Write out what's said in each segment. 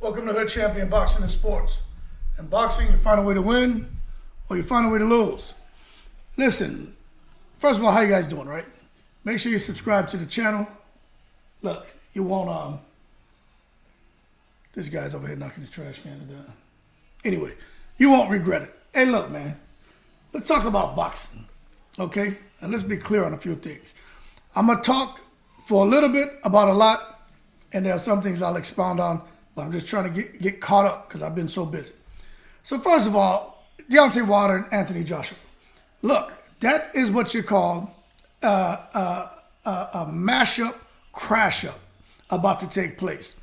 Welcome to Hood Champion Boxing and Sports. In boxing, you find a way to win or you find a way to lose. Listen, first of all, how you guys doing, right? Make sure you subscribe to the channel. Look, you won't, this guy's over here knocking his trash cans down. Anyway, you won't regret it. Hey, look, man, let's talk about boxing, okay? And let's be clear on a few things. I'm going to talk for a little bit about a lot, and there are some things I'll expound on, but I'm just trying to get caught up because I've been so busy. So first of all, Deontay Wilder and Anthony Joshua. Look, that is what you call a mash-up, crash-up about to take place.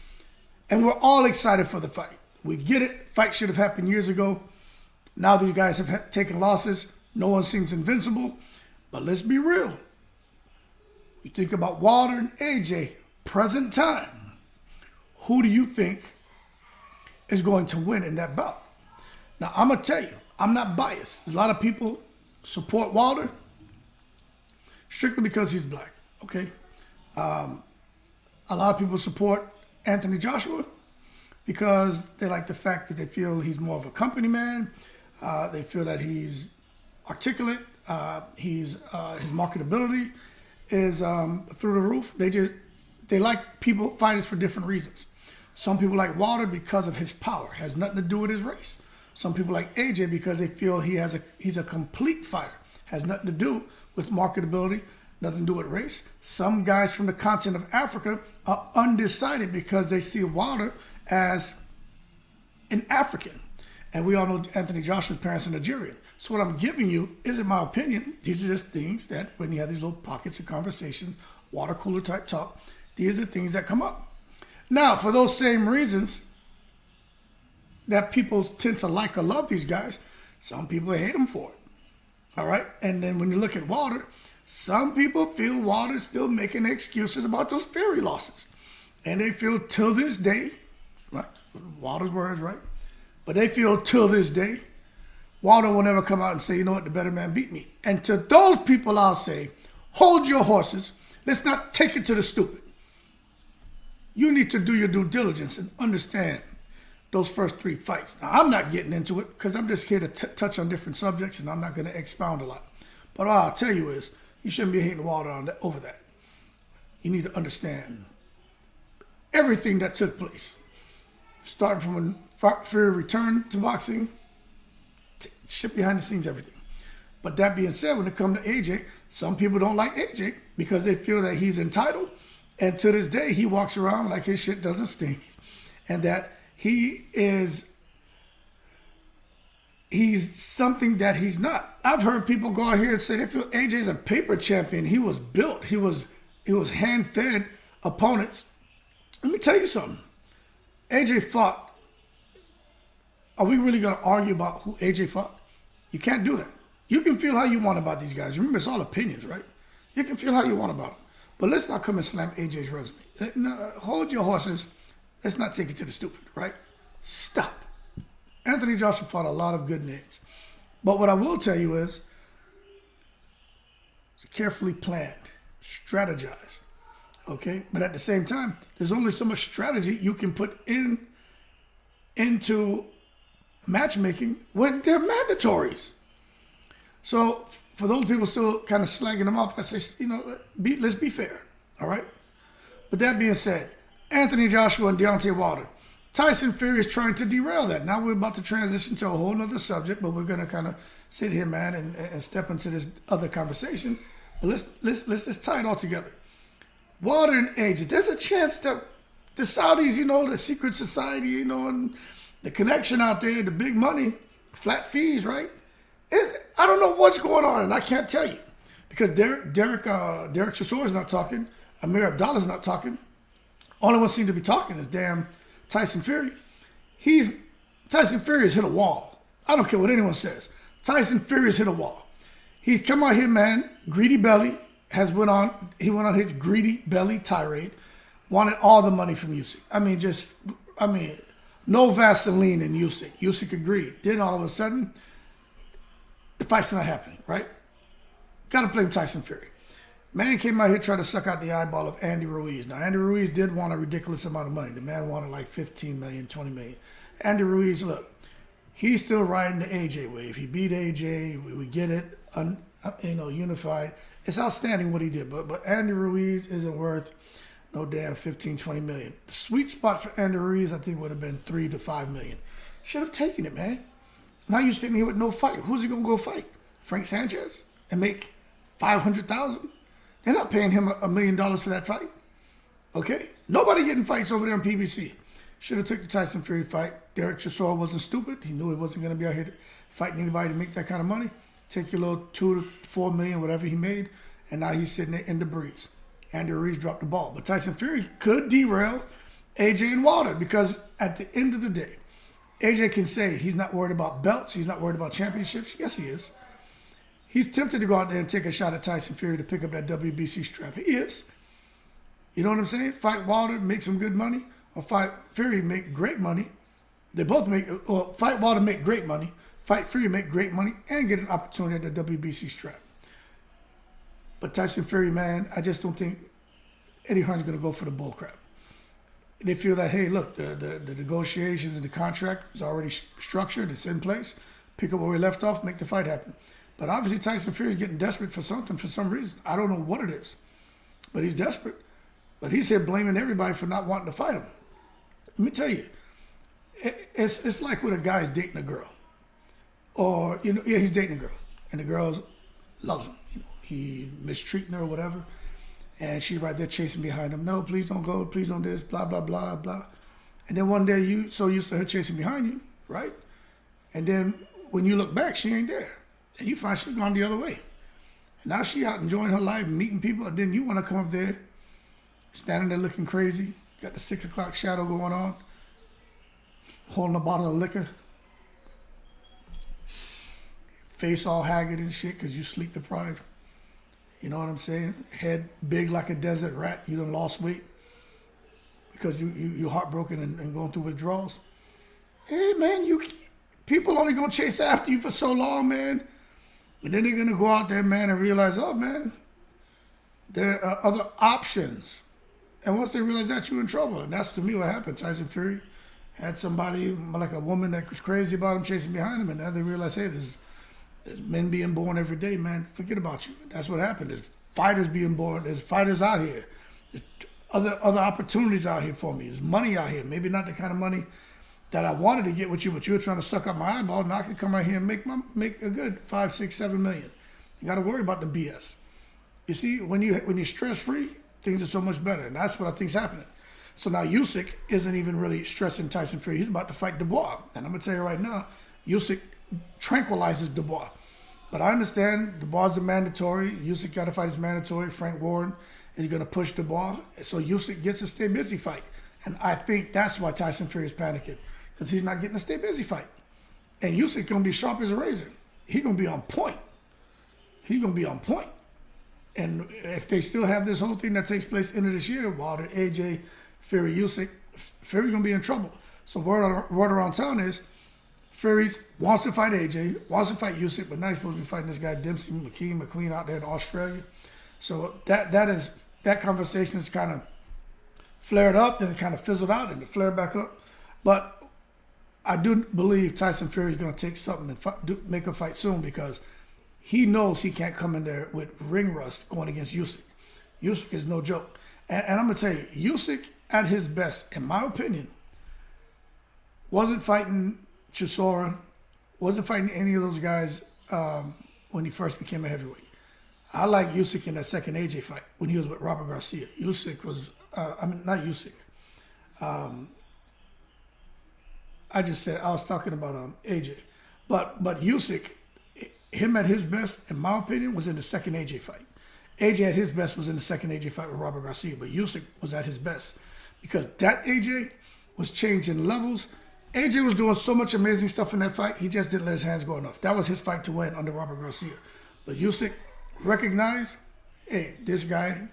And we're all excited for the fight. We get it. Fight should have happened years ago. Now these guys have taken losses. No one seems invincible. But let's be real. You think about Wilder and AJ, present time. Who do you think is going to win in that bout? Now, I'm going to tell you, I'm not biased. A lot of people support Wilder strictly because he's black, okay? A lot of people support Anthony Joshua because they like the fact that they feel he's more of a company man. They feel that he's articulate. His marketability is through the roof. They like fighters for different reasons. Some people like Wilder because of his power. Has nothing to do with his race. Some people like AJ because they feel he's a complete fighter. Has nothing to do with marketability, nothing to do with race. Some guys from the continent of Africa are undecided because they see Wilder as an African. And we all know Anthony Joshua's parents are Nigerian. So what I'm giving you isn't my opinion. These are just things that when you have these little pockets of conversations, water cooler type talk, these are things that come up. Now, for those same reasons that people tend to like or love these guys, some people hate them for it. All right? And then when you look at Wilder, some people feel Wilder's still making excuses about those Fury losses. And they feel till this day, right? Wilder's words, right? But they feel till this day, Wilder will never come out and say, you know what, the better man beat me. And to those people, I'll say, hold your horses. Let's not take it to the stupid. You need to do your due diligence and understand those first three fights. Now, I'm not getting into it because I'm just here to touch on different subjects and I'm not going to expound a lot. But all I'll tell you is you shouldn't be hating Wilder over that. You need to understand everything that took place. Starting from when Fury returned to boxing, shit behind the scenes, everything. But that being said, when it comes to AJ, some people don't like AJ because they feel that he's entitled. And to this day, he walks around like his shit doesn't stink. And that he's something that he's not. I've heard people go out here and say they feel AJ's a paper champion. He was built. He was hand-fed opponents. Let me tell you something. AJ fought. Are we really going to argue about who AJ fought? You can't do that. You can feel how you want about these guys. Remember, it's all opinions, right? You can feel how you want about them. But let's not come and slam AJ's resume. No, hold your horses. Let's not take it to the stupid, right? Stop. Anthony Joshua fought a lot of good names. But what I will tell you is it's carefully planned, strategized, okay? But at the same time, there's only so much strategy you can put into matchmaking when they're mandatories. So for those people still kind of slagging them off, I say, you know, let's be fair, all right? But that being said, Anthony Joshua and Deontay Wilder. Tyson Fury is trying to derail that. Now we're about to transition to a whole nother subject, but we're going to kind of sit here, man, and step into this other conversation. But let's tie it all together. Wilder and AJ, there's a chance that the Saudis, you know, the secret society, you know, and the connection out there, the big money, flat fees, right? I don't know what's going on, and I can't tell you because Derek Chisora is not talking. Amir Abdullah's not talking. Only one seems to be talking is damn Tyson Fury. Tyson Fury has hit a wall. I don't care what anyone says. Tyson Fury has hit a wall. He's come out here, man. Greedy belly went on his greedy belly tirade. Wanted all the money from Usyk. No Vaseline in Usyk. Usyk agreed. Then all of a sudden, the fight's not happening, right? Got to blame Tyson Fury. Man came out here trying to suck out the eyeball of Andy Ruiz. Now, Andy Ruiz did want a ridiculous amount of money. The man wanted like 15 million, 20 million. Andy Ruiz, look, he's still riding the AJ wave. He beat AJ. We get it, unified. It's outstanding what he did. But Andy Ruiz isn't worth no damn 15, 20 million. The sweet spot for Andy Ruiz, I think, would have been 3 to 5 million. Should have taken it, man. Now you're sitting here with no fight. Who's he going to go fight? Frank Sanchez? And make $500,000? They're not paying him $1 million for that fight. Okay? Nobody getting fights over there on PBC. Should have took the Tyson Fury fight. Derek Chisora wasn't stupid. He knew he wasn't going to be out here fighting anybody to make that kind of money. Take your little 2 to 4 million, whatever he made, and now he's sitting there in the breeze. Andy Ruiz dropped the ball. But Tyson Fury could derail AJ and Wilder, because at the end of the day, AJ can say he's not worried about belts. He's not worried about championships. Yes, he is. He's tempted to go out there and take a shot at Tyson Fury to pick up that WBC strap. He is. You know what I'm saying? Fight Wilder, make some good money, or fight Fury, make great money. They both make, or fight Wilder, make great money. Fight Fury, make great money, and get an opportunity at the WBC strap. But Tyson Fury, man, I just don't think Eddie Hearn's going to go for the bull crap. They feel that, hey, look, the negotiations and the contract is already structured. It's in place. Pick up where we left off, make the fight happen. But obviously Tyson Fury is getting desperate for something for some reason. I don't know what it is, but he's desperate. But he's here blaming everybody for not wanting to fight him. Let me tell you, it's like when a guy's dating a girl. Or, he's dating a girl, and the girl loves him. He mistreating her or whatever, and she's right there chasing behind him. No, please don't go. Please don't this, blah, blah, blah, blah. And then one day you so used to her chasing behind you, right? And then when you look back, she ain't there. And you find she's gone the other way. And now she out enjoying her life, meeting people, and then you want to come up there, standing there looking crazy, got the 6 o'clock shadow going on, holding a bottle of liquor, face all haggard and shit because you sleep deprived. You know what I'm saying? Head big like a desert rat. You done lost weight because you're heartbroken and going through withdrawals. Hey, man, people only going to chase after you for so long, man. And then they're going to go out there, man, and realize, oh, man, there are other options. And once they realize that, you're in trouble. And that's, to me, what happened. Tyson Fury had somebody, like a woman that was crazy about him, chasing behind him. And then they realize, hey, there's men being born every day, man. Forget about you. That's what happened. There's fighters being born. There's fighters out here. There's other opportunities out here for me. There's money out here. Maybe not the kind of money that I wanted to get with you, but you were trying to suck up my eyeball. Now I can come out here and make a good 5, 6, 7 million. You got to worry about the BS. You see, when you're stress free, things are so much better, and that's what I think's happening. So now Usyk isn't even really stressing Tyson Fury. He's about to fight Dubois, and I'm gonna tell you right now, Usyk tranquilizes Dubois. But I understand Dubois is mandatory. Usyk got to fight his mandatory. Frank Warren is going to push Dubois. So Usyk gets a stay busy fight. And I think that's why Tyson Fury is panicking, because he's not getting a stay busy fight. And Usyk going to be sharp as a razor. He's going to be on point. He's going to be on point. And if they still have this whole thing that takes place end of this year, Wilder, AJ, Fury, Usyk, Fury going to be in trouble. So word around town is Fury wants to fight AJ, wants to fight Usyk, but now he's supposed to be fighting this guy Dempsey, McQueen out there in Australia. So that conversation is kind of flared up, then it kind of fizzled out, and it flared back up. But I do believe Tyson Fury is going to take something and make a fight soon, because he knows he can't come in there with ring rust going against Usyk. Usyk is no joke. And I'm going to tell you, Usyk at his best, in my opinion, wasn't fighting Chisora, wasn't fighting any of those guys when he first became a heavyweight. I like Usyk in that second AJ fight when he was with Robert Garcia. Usyk was, not Usyk. I was talking about AJ. But Usyk, him at his best, in my opinion, was in the second AJ fight. AJ at his best was in the second AJ fight with Robert Garcia, but Usyk was at his best because that AJ was changing levels. AJ was doing so much amazing stuff in that fight, he just didn't let his hands go enough. That was his fight to win under Robert Garcia. But Usyk recognized, hey, this guy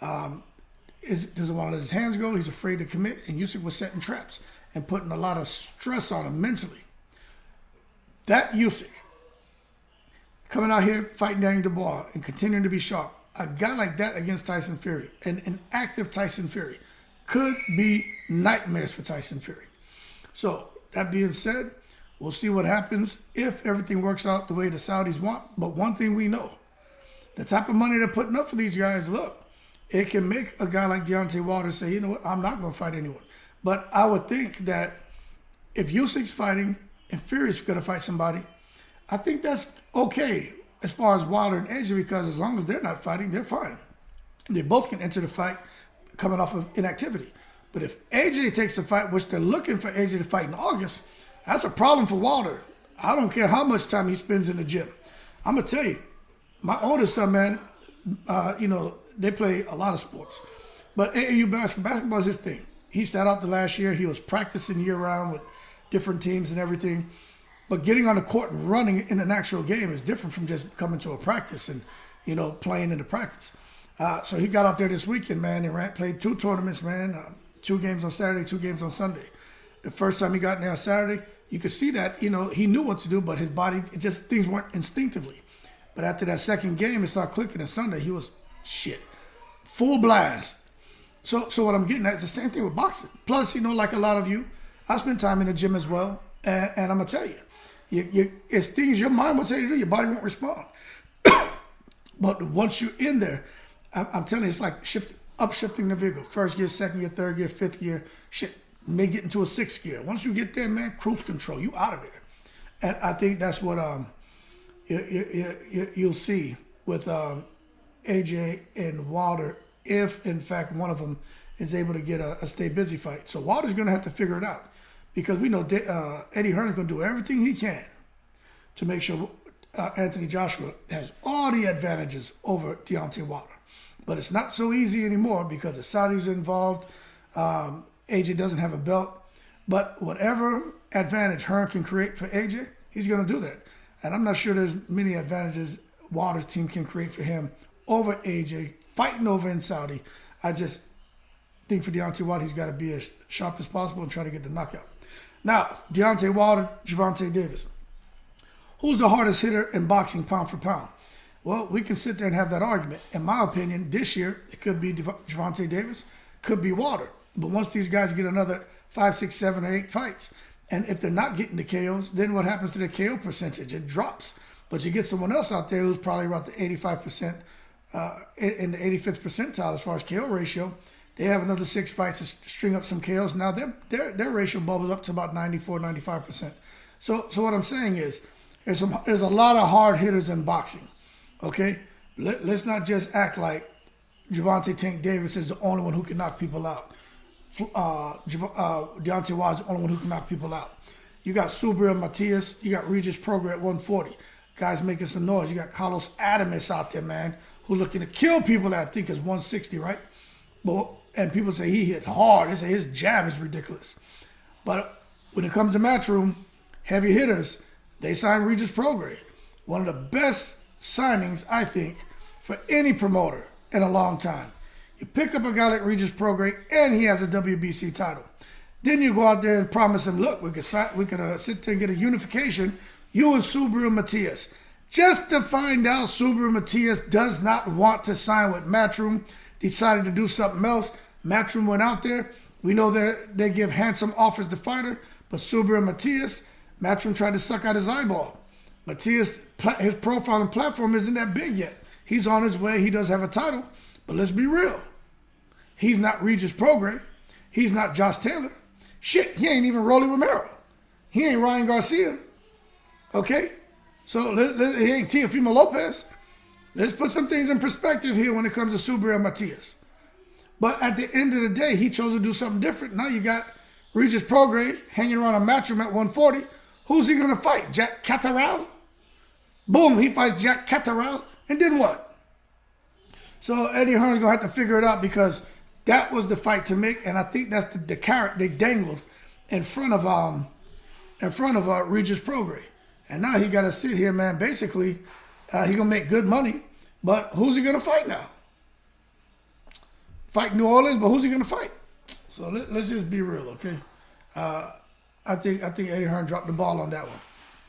doesn't want to let his hands go. He's afraid to commit, and Usyk was setting traps and putting a lot of stress on him mentally. That Usyk coming out here fighting Daniel Dubois and continuing to be sharp a guy like that against Tyson Fury, an active Tyson Fury, could be nightmares for Tyson Fury. So that being said, we'll see what happens if everything works out the way the Saudis want. But one thing we know, the type of money they're putting up for these guys, look, it can make a guy like Deontay Wilder say, you know what, I'm not going to fight anyone. But I would think that if Usyk's fighting and Fury's going to fight somebody, I think that's okay as far as Wilder and AJ, because as long as they're not fighting, they're fine. They both can enter the fight coming off of inactivity. But if AJ takes a fight, which they're looking for AJ to fight in August, that's a problem for Wilder. I don't care how much time he spends in the gym. I'm going to tell you, my oldest son, man, they play a lot of sports. But AAU basketball is his thing. He sat out the last year. He was practicing year-round with different teams and everything. But getting on the court and running in an actual game is different from just coming to a practice and, playing in the practice. So he got out there this weekend, man, and played 2 tournaments, man. 2 games on Saturday, 2 games on Sunday. The first time he got in there on Saturday, you could see that, he knew what to do, but his body, things weren't instinctively. But after that second game, it started clicking. And Sunday, he was full blast. So what I'm getting at is the same thing with boxing. Plus, like a lot of you, I spend time in the gym as well. And I'm going to tell you, it's things your mind will tell you to do, your body won't respond. But once you're in there, I'm telling you, it's like upshifting the vehicle. First gear, second gear, third gear, fifth gear. May get into a 6th gear. Once you get there, man, cruise control. You out of there. And I think that's what you'll see with AJ and Wilder, if in fact one of them is able to get a stay busy fight. So Wilder's going to have to figure it out, because we know Eddie Hearn's going to do everything he can to make sure Anthony Joshua has all the advantages over Deontay Wilder. But it's not so easy anymore because the Saudis are involved. AJ doesn't have a belt. But whatever advantage Hearn can create for AJ, he's going to do that. And I'm not sure there's many advantages Wilder's team can create for him over AJ, fighting over in Saudi. I just think for Deontay Wilder, he's got to be as sharp as possible and try to get the knockout. Now, Deontay Wilder, Gervonta Davis. Who's the hardest hitter in boxing pound for pound? Well, we can sit there and have that argument. In my opinion, this year, it could be Gervonta Davis, could be Wilder. But once these guys get another 5, 6, 7, or 8 fights, and if they're not getting the KOs, then what happens to the KO percentage? It drops. But you get someone else out there who's probably about the 85%, in the 85th percentile as far as KO ratio. They have another 6 fights to string up some KOs. Now their ratio bubbles up to about 94, 95%. So what I'm saying is, there's a lot of hard hitters in boxing. Okay? Let's not just act like Gervonta Tank Davis is the only one who can knock people out. Deontay Wilder's the only one who can knock people out. You got Subriel Matias. You got Regis Prograis at 140. Guys making some noise. You got Carlos Adames out there, man, who looking to kill people at, I think, is 160, right? And people say he hit hard. They say his jab is ridiculous. But when it comes to Matchroom, heavy hitters, they signed Regis Prograis. One of the best signings, I think, for any promoter in a long time. You pick up a guy like Regis Prograis, and he has a WBC title. Then you go out there and promise him, look, we could sit there and get a unification, you and Subriel Matias. Just to find out Subriel Matias does not want to sign with Matchroom, decided to do something else. Matchroom went out there. We know that they give handsome offers to fighter, but Subriel Matias, Matchroom tried to suck out his eyeball. Matias, his profile and platform isn't that big yet. He's on his way. He does have a title. But let's be real. He's not Regis Prograis. He's not Josh Taylor. Shit, he ain't even Rolly Romero. He ain't Ryan Garcia. Okay? So he ain't Teofimo Lopez. Let's put some things in perspective here when it comes to Subriel Matias. But at the end of the day, he chose to do something different. Now you got Regis Prograis hanging around a Matchroom at 140. Who's he going to fight? Jack Catterall? Boom, he fights Jack Catterall. And then what? So Eddie Hearn's going to have to figure it out, because that was the fight to make. And I think that's the carrot they dangled in front of Regis Prograis. And now he got to sit here, man. Basically, he going to make good money. But who's he going to fight now? Fight New Orleans, but who's he going to fight? So let's just be real, okay? I think Eddie Hearn dropped the ball on that one.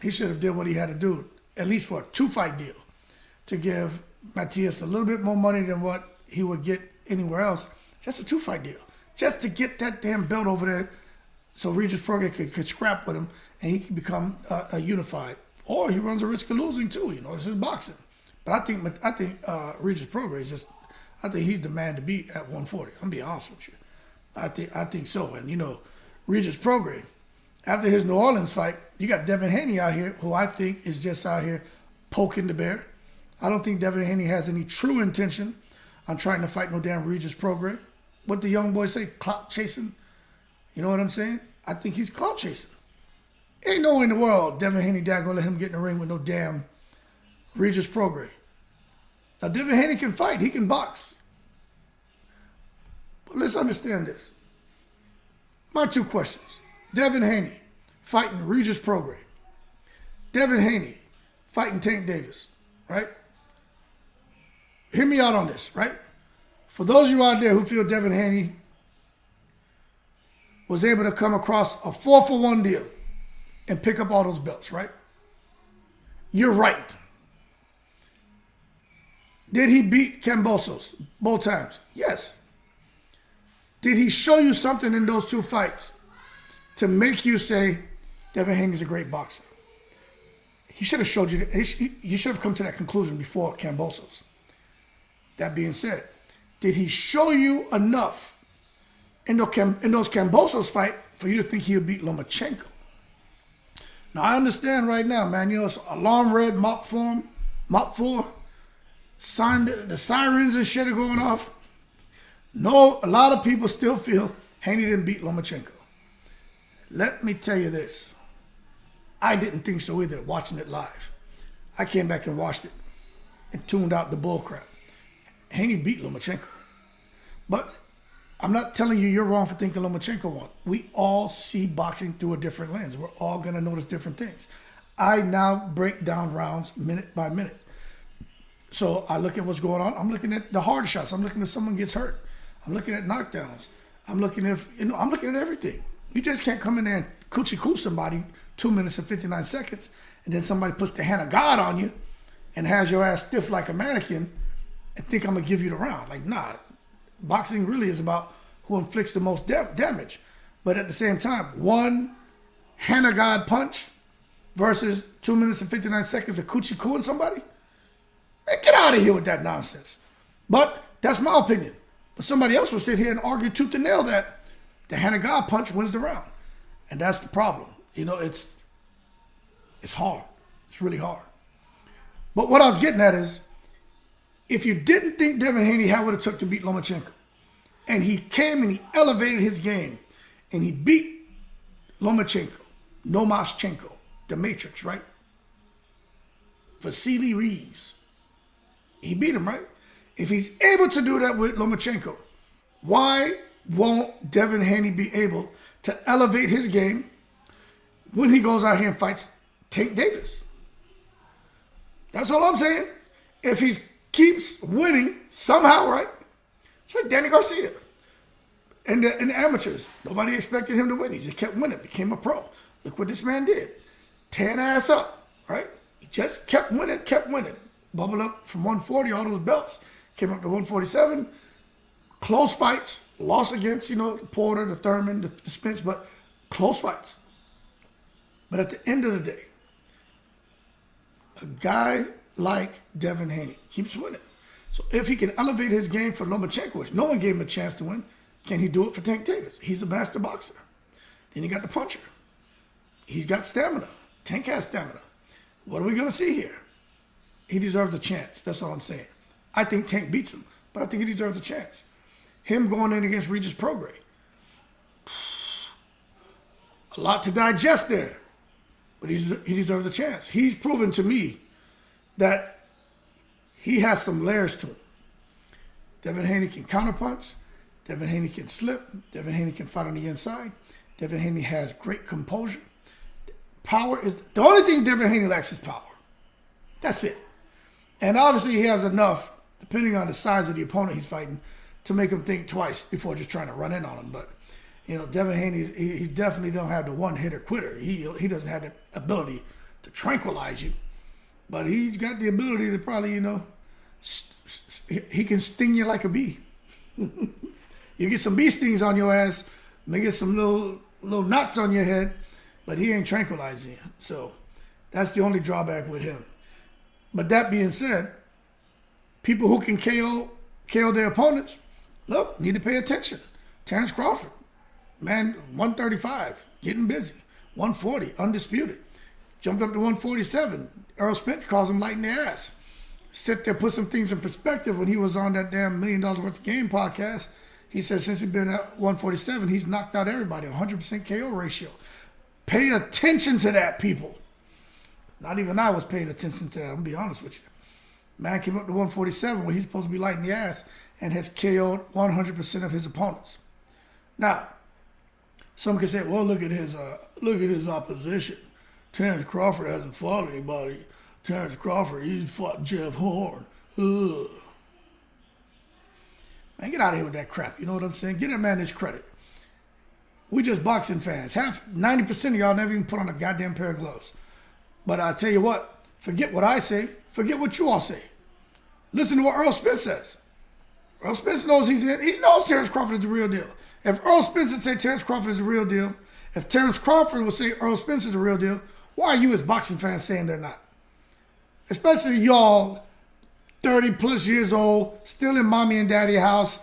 He should have did what he had to do, at least for a 2-fight deal, to give Matias a little bit more money than what he would get anywhere else. Just a 2-fight deal. Just to get that damn belt over there so Regis Prograis could scrap with him and he can become a unified. Or he runs a risk of losing too, you know, it's just boxing. But I think Regis Prograis is just, I think he's the man to beat at 140. I'm being honest with you. I think so. And you know, Regis Prograis, after his New Orleans fight, you got Devin Haney out here, who I think is just out here poking the bear. I don't think Devin Haney has any true intention on trying to fight no damn Regis Prograis. What the young boys say, clout chasing. You know what I'm saying? I think he's clout chasing. Ain't no way in the world Devin Haney dad gonna let him get in the ring with no damn Regis Prograis. Now Devin Haney can fight, he can box. But let's understand this. My 2 questions. Devin Haney fighting Regis Prograis. Devin Haney fighting Tank Davis, right? Hear me out on this, right? For those of you out there who feel Devin Haney was able to come across a 4-for-1 deal and pick up all those belts, right? You're right. Did he beat Kambosos both times? Yes. Did he show you something in those 2 fights to make you say, Devin Haney's a great boxer? He should have showed you, you should have come to that conclusion before Kambosos. That being said, did he show you enough in those Kambosos fight for you to think he'll beat Lomachenko? Now, I understand right now, man, you know, it's alarm red, mop 4, the sirens and shit are going off. No, a lot of people still feel Haney didn't beat Lomachenko. Let me tell you this. I didn't think so either watching it live. I came back and watched it and tuned out the bullcrap. Haney beat Lomachenko. But I'm not telling you you're wrong for thinking Lomachenko won. We all see boxing through a different lens. We're all going to notice different things. I now break down rounds minute by minute. So I look at what's going on. I'm looking at the hard shots. I'm looking if someone gets hurt. I'm looking at knockdowns. I'm looking I'm looking at everything. You just can't come in there and coochie-coo somebody 2 minutes and 59 seconds, and then somebody puts the hand of God on you and has your ass stiff like a mannequin and think I'm going to give you the round. Like, nah. Boxing really is about who inflicts the most damage. But at the same time, one hand of God punch versus 2 minutes and 59 seconds of coochie-cooing somebody? Man, get out of here with that nonsense. But that's my opinion. But somebody else will sit here and argue tooth and nail that the hand of God punch wins the round. And that's the problem. You know, it's hard. It's really hard. But what I was getting at is, if you didn't think Devin Haney had what it took to beat Lomachenko, and he came and he elevated his game, and he beat Lomachenko, Nomaschenko, the Matrix, right? Vasily Reeves. He beat him, right? If he's able to do that with Lomachenko, why won't Devin Haney be able to elevate his game when he goes out here and fights Tank Davis? That's all I'm saying. If he keeps winning somehow, right? It's like Danny Garcia. In the amateurs, nobody expected him to win. He just kept winning, became a pro. Look what this man did. Tearing ass up, right? He just kept winning. Bubbled up from 140, all those belts. Came up to 147. Close fights. Lost against, the Porter, the Thurman, the Spence, but close fights. But at the end of the day, a guy like Devin Haney keeps winning. So if he can elevate his game for Lomachenko, which no one gave him a chance to win, can he do it for Tank Davis? He's a master boxer. Then you got the puncher. He's got stamina. Tank has stamina. What are we going to see here? He deserves a chance. That's all I'm saying. I think Tank beats him, but I think he deserves a chance. Him going in against Regis Prograis. A lot to digest there, but he deserves a chance. He's proven to me that he has some layers to him. Devin Haney can counterpunch. Devin Haney can slip. Devin Haney can fight on the inside. Devin Haney has great composure. Power is the only thing Devin Haney lacks is power. That's it. And obviously he has enough, depending on the size of the opponent he's fighting, to make him think twice before just trying to run in on him. But Devin Haney, he definitely don't have the one-hitter quitter. He doesn't have the ability to tranquilize you. But he's got the ability to probably, he can sting you like a bee. You get some bee stings on your ass, may get some little knots on your head, but he ain't tranquilizing you. So that's the only drawback with him. But that being said, people who can KO their opponents, look, need to pay attention. Terrence Crawford, man, 135, getting busy. 140, undisputed. Jumped up to 147. Earl Spence calls him light in the ass. Sit there, put some things in perspective. When he was on that damn $1 million worth of game podcast, he said since he's been at 147, he's knocked out everybody, 100% KO ratio. Pay attention to that, people. Not even I was paying attention to that, I'm going to be honest with you. Man came up to 147 when he's supposed to be light in the ass and has KO'd 100% of his opponents. Now, some can say, well, look at his opposition. Terrence Crawford hasn't fought anybody. Terrence Crawford, he's fought Jeff Horn. Ugh. Man, get out of here with that crap. You know what I'm saying? Give that man his credit. We just boxing fans. 90% of y'all never even put on a goddamn pair of gloves. But I tell you what, forget what I say. Forget what you all say. Listen to what Earl Spence says. Earl Spence knows he knows Terrence Crawford is the real deal. If Earl Spence would say Terrence Crawford is the real deal, if Terrence Crawford would say Earl Spence is the real deal, why are you as boxing fans saying they're not? Especially y'all, 30 plus years old, still in mommy and daddy house,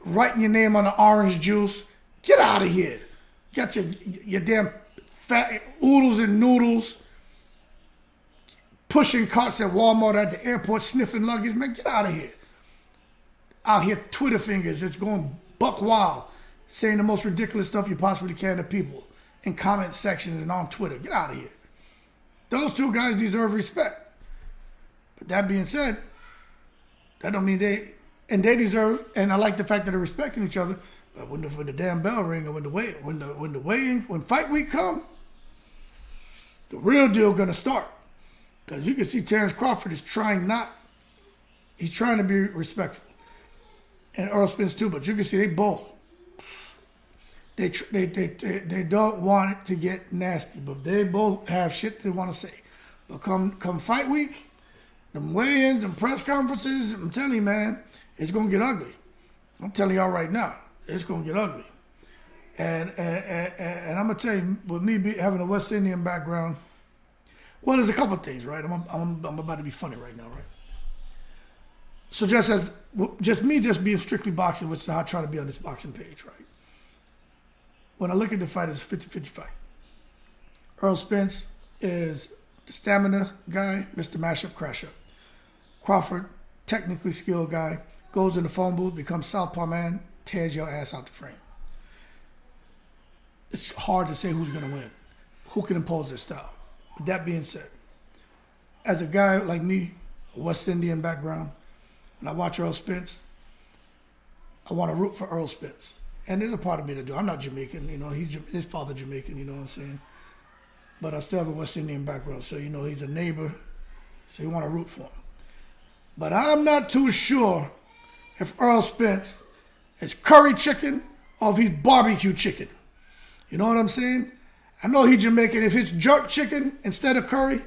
writing your name on the orange juice. Get out of here. Got your damn fat oodles and noodles, pushing carts at Walmart at the airport, sniffing luggage. Man, get out of here. Out here, Twitter fingers, it's going buck wild, saying the most ridiculous stuff you possibly can to people in comment sections and on Twitter. Get out of here. Those two guys deserve respect. But that being said, that don't mean they deserve, and I like the fact that they're respecting each other. But when the damn bell ring, or when fight week come, the real deal gonna start. Because you can see Terrence Crawford is trying to be respectful, and Earl Spence too. But you can see they both. They don't want it to get nasty, but they both have shit they want to say. But come fight week, them weigh-ins and press conferences, I'm telling you, man, it's gonna get ugly. I'm telling y'all right now, it's gonna get ugly. And I'm gonna tell you, with me having a West Indian background, well, there's a couple of things, right? I'm about to be funny right now, right? So just me being strictly boxing, which is how I try to be on this boxing page, right? When I look at the fight, it's a 50-50 fight. Earl Spence is the stamina guy, Mr. Mashup Crashup. Crawford, technically skilled guy, goes in the phone booth, becomes Southpaw man, tears your ass out the frame. It's hard to say who's going to win, who can impose their style. With that being said, as a guy like me, a West Indian background, when I watch Earl Spence, I want to root for Earl Spence. And there's a part of me to do. I'm not Jamaican, you know, his father Jamaican, you know what I'm saying? But I still have a West Indian background, so, you know, he's a neighbor, so you want to root for him. But I'm not too sure if Earl Spence is curry chicken or if he's barbecue chicken. You know what I'm saying? I know he's Jamaican. If it's jerk chicken instead of curry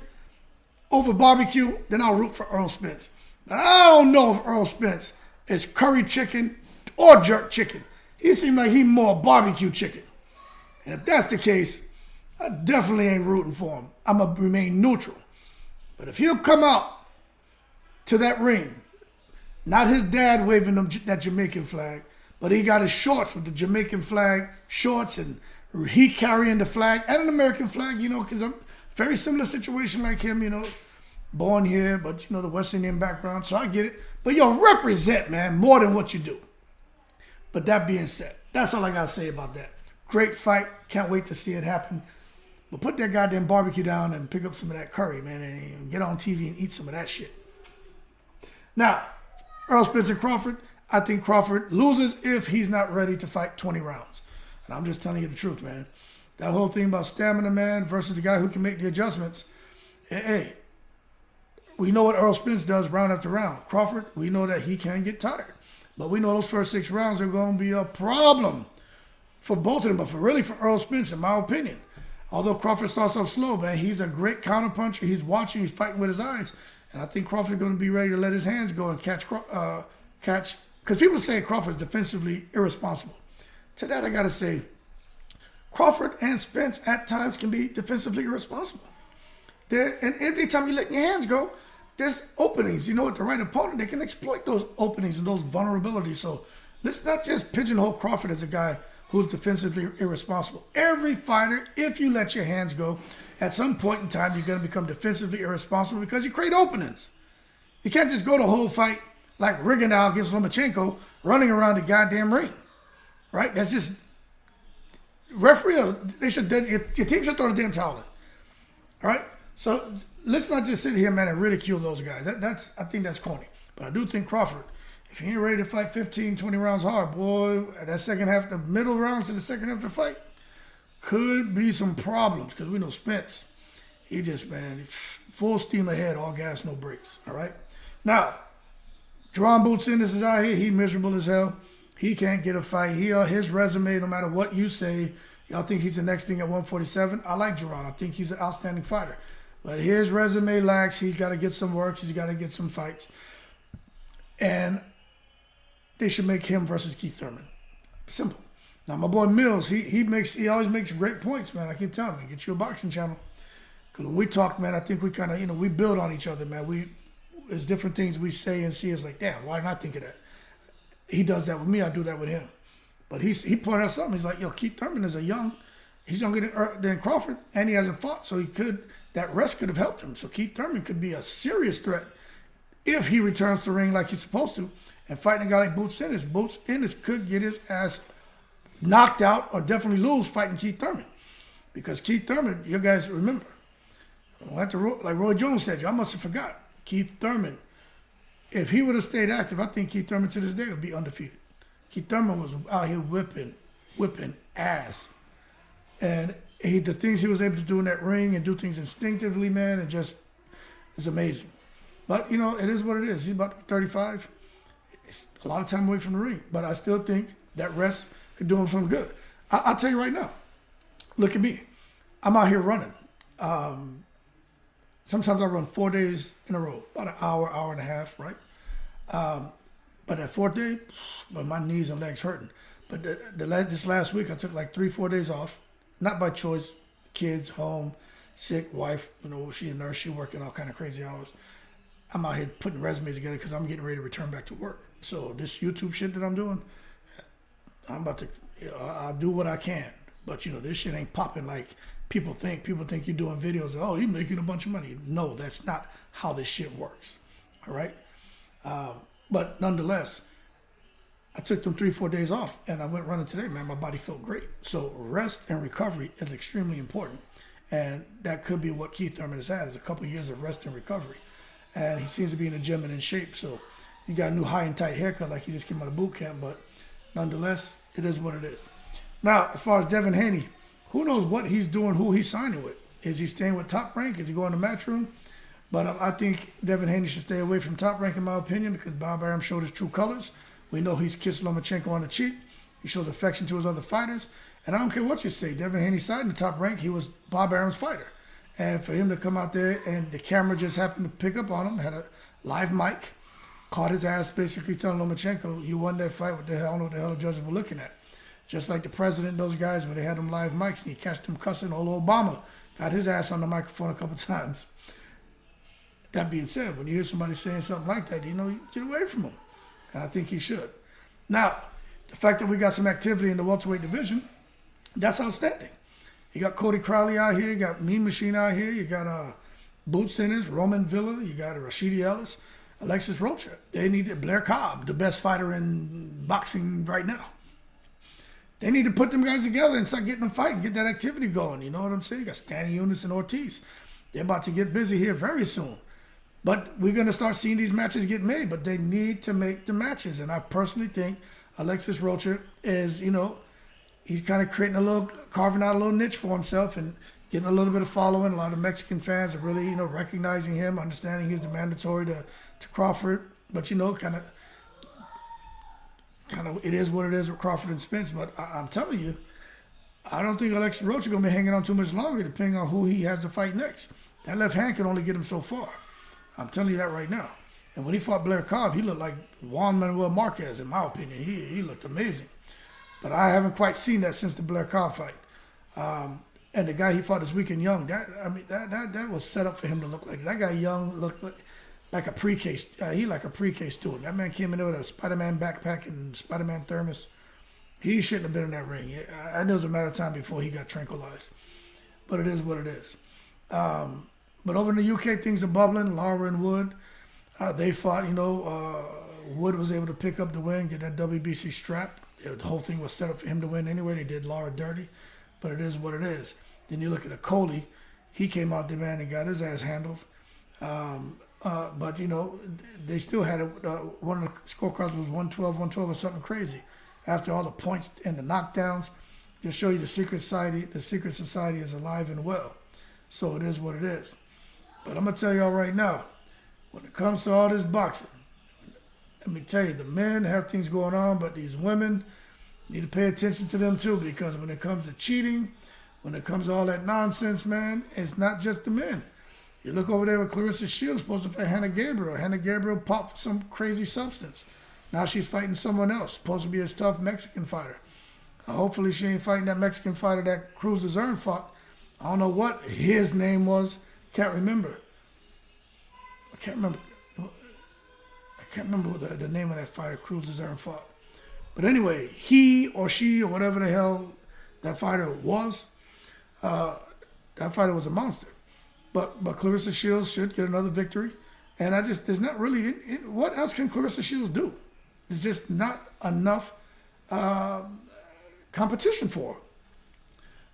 over barbecue, then I'll root for Earl Spence. But I don't know if Earl Spence is curry chicken or jerk chicken. He seems like he's more barbecue chicken. And if that's the case, I definitely ain't rooting for him. I'm going to remain neutral. But if he'll come out to that ring, not his dad waving that Jamaican flag, but he got his shorts with the Jamaican flag shorts, and he carrying the flag and an American flag, you know, because I'm very similar situation like him, you know, born here, but, you know, the West Indian background, so I get it. But yo, represent, man, more than what you do. But that being said, that's all I got to say about that. Great fight. Can't wait to see it happen. But put that goddamn barbecue down and pick up some of that curry, man, and get on TV and eat some of that shit. Now, Earl Spence and Crawford, I think Crawford loses if he's not ready to fight 20 rounds. And I'm just telling you the truth, man. That whole thing about stamina, man, versus the guy who can make the adjustments. Hey, we know what Earl Spence does round after round. Crawford, we know that he can get tired. But we know those first 6 rounds are going to be a problem for both of them, but for Earl Spence, in my opinion. Although Crawford starts off slow, man, he's a great counterpuncher. He's watching, he's fighting with his eyes. And I think Crawford's going to be ready to let his hands go and catch. Because people say Crawford's defensively irresponsible. To that, I got to say, Crawford and Spence at times can be defensively irresponsible. And every time you let your hands go, there's openings. You know, with the right opponent, they can exploit those openings and those vulnerabilities. So let's not just pigeonhole Crawford as a guy who's defensively irresponsible. Every fighter, if you let your hands go, at some point in time, you're going to become defensively irresponsible because you create openings. You can't just go the whole fight like Rigondeaux against Lomachenko running around the goddamn ring, right? That's just referee. Your team should throw the damn towel in. All right. So let's not just sit here, man, and ridicule those guys. I think that's corny. But I do think Crawford, if he ain't ready to fight 15, 20 rounds hard, boy, at that second half, the middle rounds to the second half of the fight, could be some problems. Because we know Spence, he just, man, full steam ahead, all gas, no brakes. All right. Now, Jerron Boots Ennis is out here. He miserable as hell. He can't get a fight. His resume, no matter what you say, y'all think he's the next thing at 147. I like Jerron. I think he's an outstanding fighter. But his resume lacks. He's got to get some work. He's got to get some fights. And they should make him versus Keith Thurman. Simple. Now, my boy Mills, he always makes great points, man. I keep telling him, get you a boxing channel. Because when we talk, man, I think we kind of, we build on each other, man. There's different things we say and see. It's like, damn, why not think of that? He does that with me. I do that with him. But he pointed out something. He's like, yo, Keith Thurman is he's younger than Crawford, and he hasn't fought, so that rest could have helped him. So Keith Thurman could be a serious threat if he returns to the ring like he's supposed to. And fighting a guy like Boots Ennis. Boots Ennis could get his ass knocked out or definitely lose fighting Keith Thurman. Because Keith Thurman, you guys remember, like Roy Jones said, y'all must have forgot. Keith Thurman, if he would have stayed active, I think Keith Thurman to this day would be undefeated. Keith Thurman was out here whipping ass. And the things he was able to do in that ring and do things instinctively, man, it's amazing. But, it is what it is. He's about 35. It's a lot of time away from the ring. But I still think that rest could do him some good. I'll tell you right now. Look at me. I'm out here running. Sometimes I run 4 days in a row, about an hour and a half, right? But that fourth day, my knees and legs hurting. But this last week, I took like 3-4 days off, not by choice. Kids, home, sick, wife, she a nurse, she working all kind of crazy hours. I'm out here putting resumes together because I'm getting ready to return back to work. So this YouTube shit that I'm doing, I'm about to, I'll do what I can. But, this shit ain't popping like people think. People think you're doing videos. Oh, you're making a bunch of money. No, that's not how this shit works. All right? But nonetheless, I took them 3-4 days off, and I went running today, man. My body felt great. So rest and recovery is extremely important. And that could be what Keith Thurman has had, is a couple of years of rest and recovery. And he seems to be in the gym and in shape. So he got a new high and tight haircut like he just came out of boot camp. But nonetheless, it is what it is. Now, as far as Devin Haney, who knows what he's doing, who he's signing with. Is he staying with Top Rank? Is he going to Matchroom? But I think Devin Haney should stay away from Top Rank, in my opinion, because Bob Arum showed his true colors. We know he's kissed Lomachenko on the cheek. He shows affection to his other fighters. And I don't care what you say. Devin Haney side in the Top Rank, he was Bob Arum's fighter. And for him to come out there and the camera just happened to pick up on him, had a live mic, caught his ass basically telling Lomachenko, you won that fight, what the hell, I don't know what the hell the judges were looking at. Just like the president and those guys when they had them live mics and he catched them cussing, old Obama got his ass on the microphone a couple times. That being said, when you hear somebody saying something like that, you get away from him. And I think he should. Now, the fact that we got some activity in the welterweight division, that's outstanding. You got Cody Crowley out here, you got Mean Machine out here, you got Boots Ennis, Roman Villa, you got Rashidi Ellis, Alexis Rocha. They need Blair Cobb, the best fighter in boxing right now. They need to put them guys together and start getting them fighting, get that activity going. You know what I'm saying? You got Stanley Eunice and Ortiz. They're about to get busy here very soon. But we're going to start seeing these matches get made, but they need to make the matches. And I personally think Alexis Rocha is, he's kind of carving out a little niche for himself and getting a little bit of following. A lot of Mexican fans are really, recognizing him, understanding he's the mandatory to Crawford. But, kind of, it is what it is with Crawford and Spence. But I'm telling you, I don't think Alexis Rocha is going to be hanging on too much longer, depending on who he has to fight next. That left hand can only get him so far. I'm telling you that right now. And when he fought Blair Cobb, he looked like Juan Manuel Marquez, in my opinion. He looked amazing. But I haven't quite seen that since the Blair Cobb fight. And the guy he fought this weekend, Young, that was set up for him to look like. That guy Young looked like a pre-K. He like a pre-K student. That man came in there with a Spider-Man backpack and Spider-Man thermos. He shouldn't have been in that ring. I knew it was a matter of time before he got tranquilized. But it is what it is. But over in the UK, things are bubbling. Lara and Wood, they fought. Wood was able to pick up the win, get that WBC strap. The whole thing was set up for him to win anyway. They did Lara dirty. But it is what it is. Then you look at Okolie. He came out there, man, and got his ass handled. But, they still had it. One of the scorecards was 112 or something crazy. After all the points and the knockdowns, just show you the secret society is alive and well. So it is what it is. But I'm going to tell y'all right now, when it comes to all this boxing, let me tell you, the men have things going on, but these women need to pay attention to them too, because when it comes to cheating, when it comes to all that nonsense, man, it's not just the men. You look over there with Clarissa Shields, supposed to fight Hannah Gabriel. Hannah Gabriel popped for some crazy substance. Now she's fighting someone else, supposed to be a tough Mexican fighter. Hopefully she ain't fighting that Mexican fighter that Cruz Zern fought. I don't know what his name was. Can't remember. I can't remember what the name of that fighter Cruz Zern fought. But anyway, he or she or whatever the hell that fighter was, that fighter was a monster. But Clarissa Shields should get another victory. And there's not really, what else can Clarissa Shields do? There's just not enough competition for her.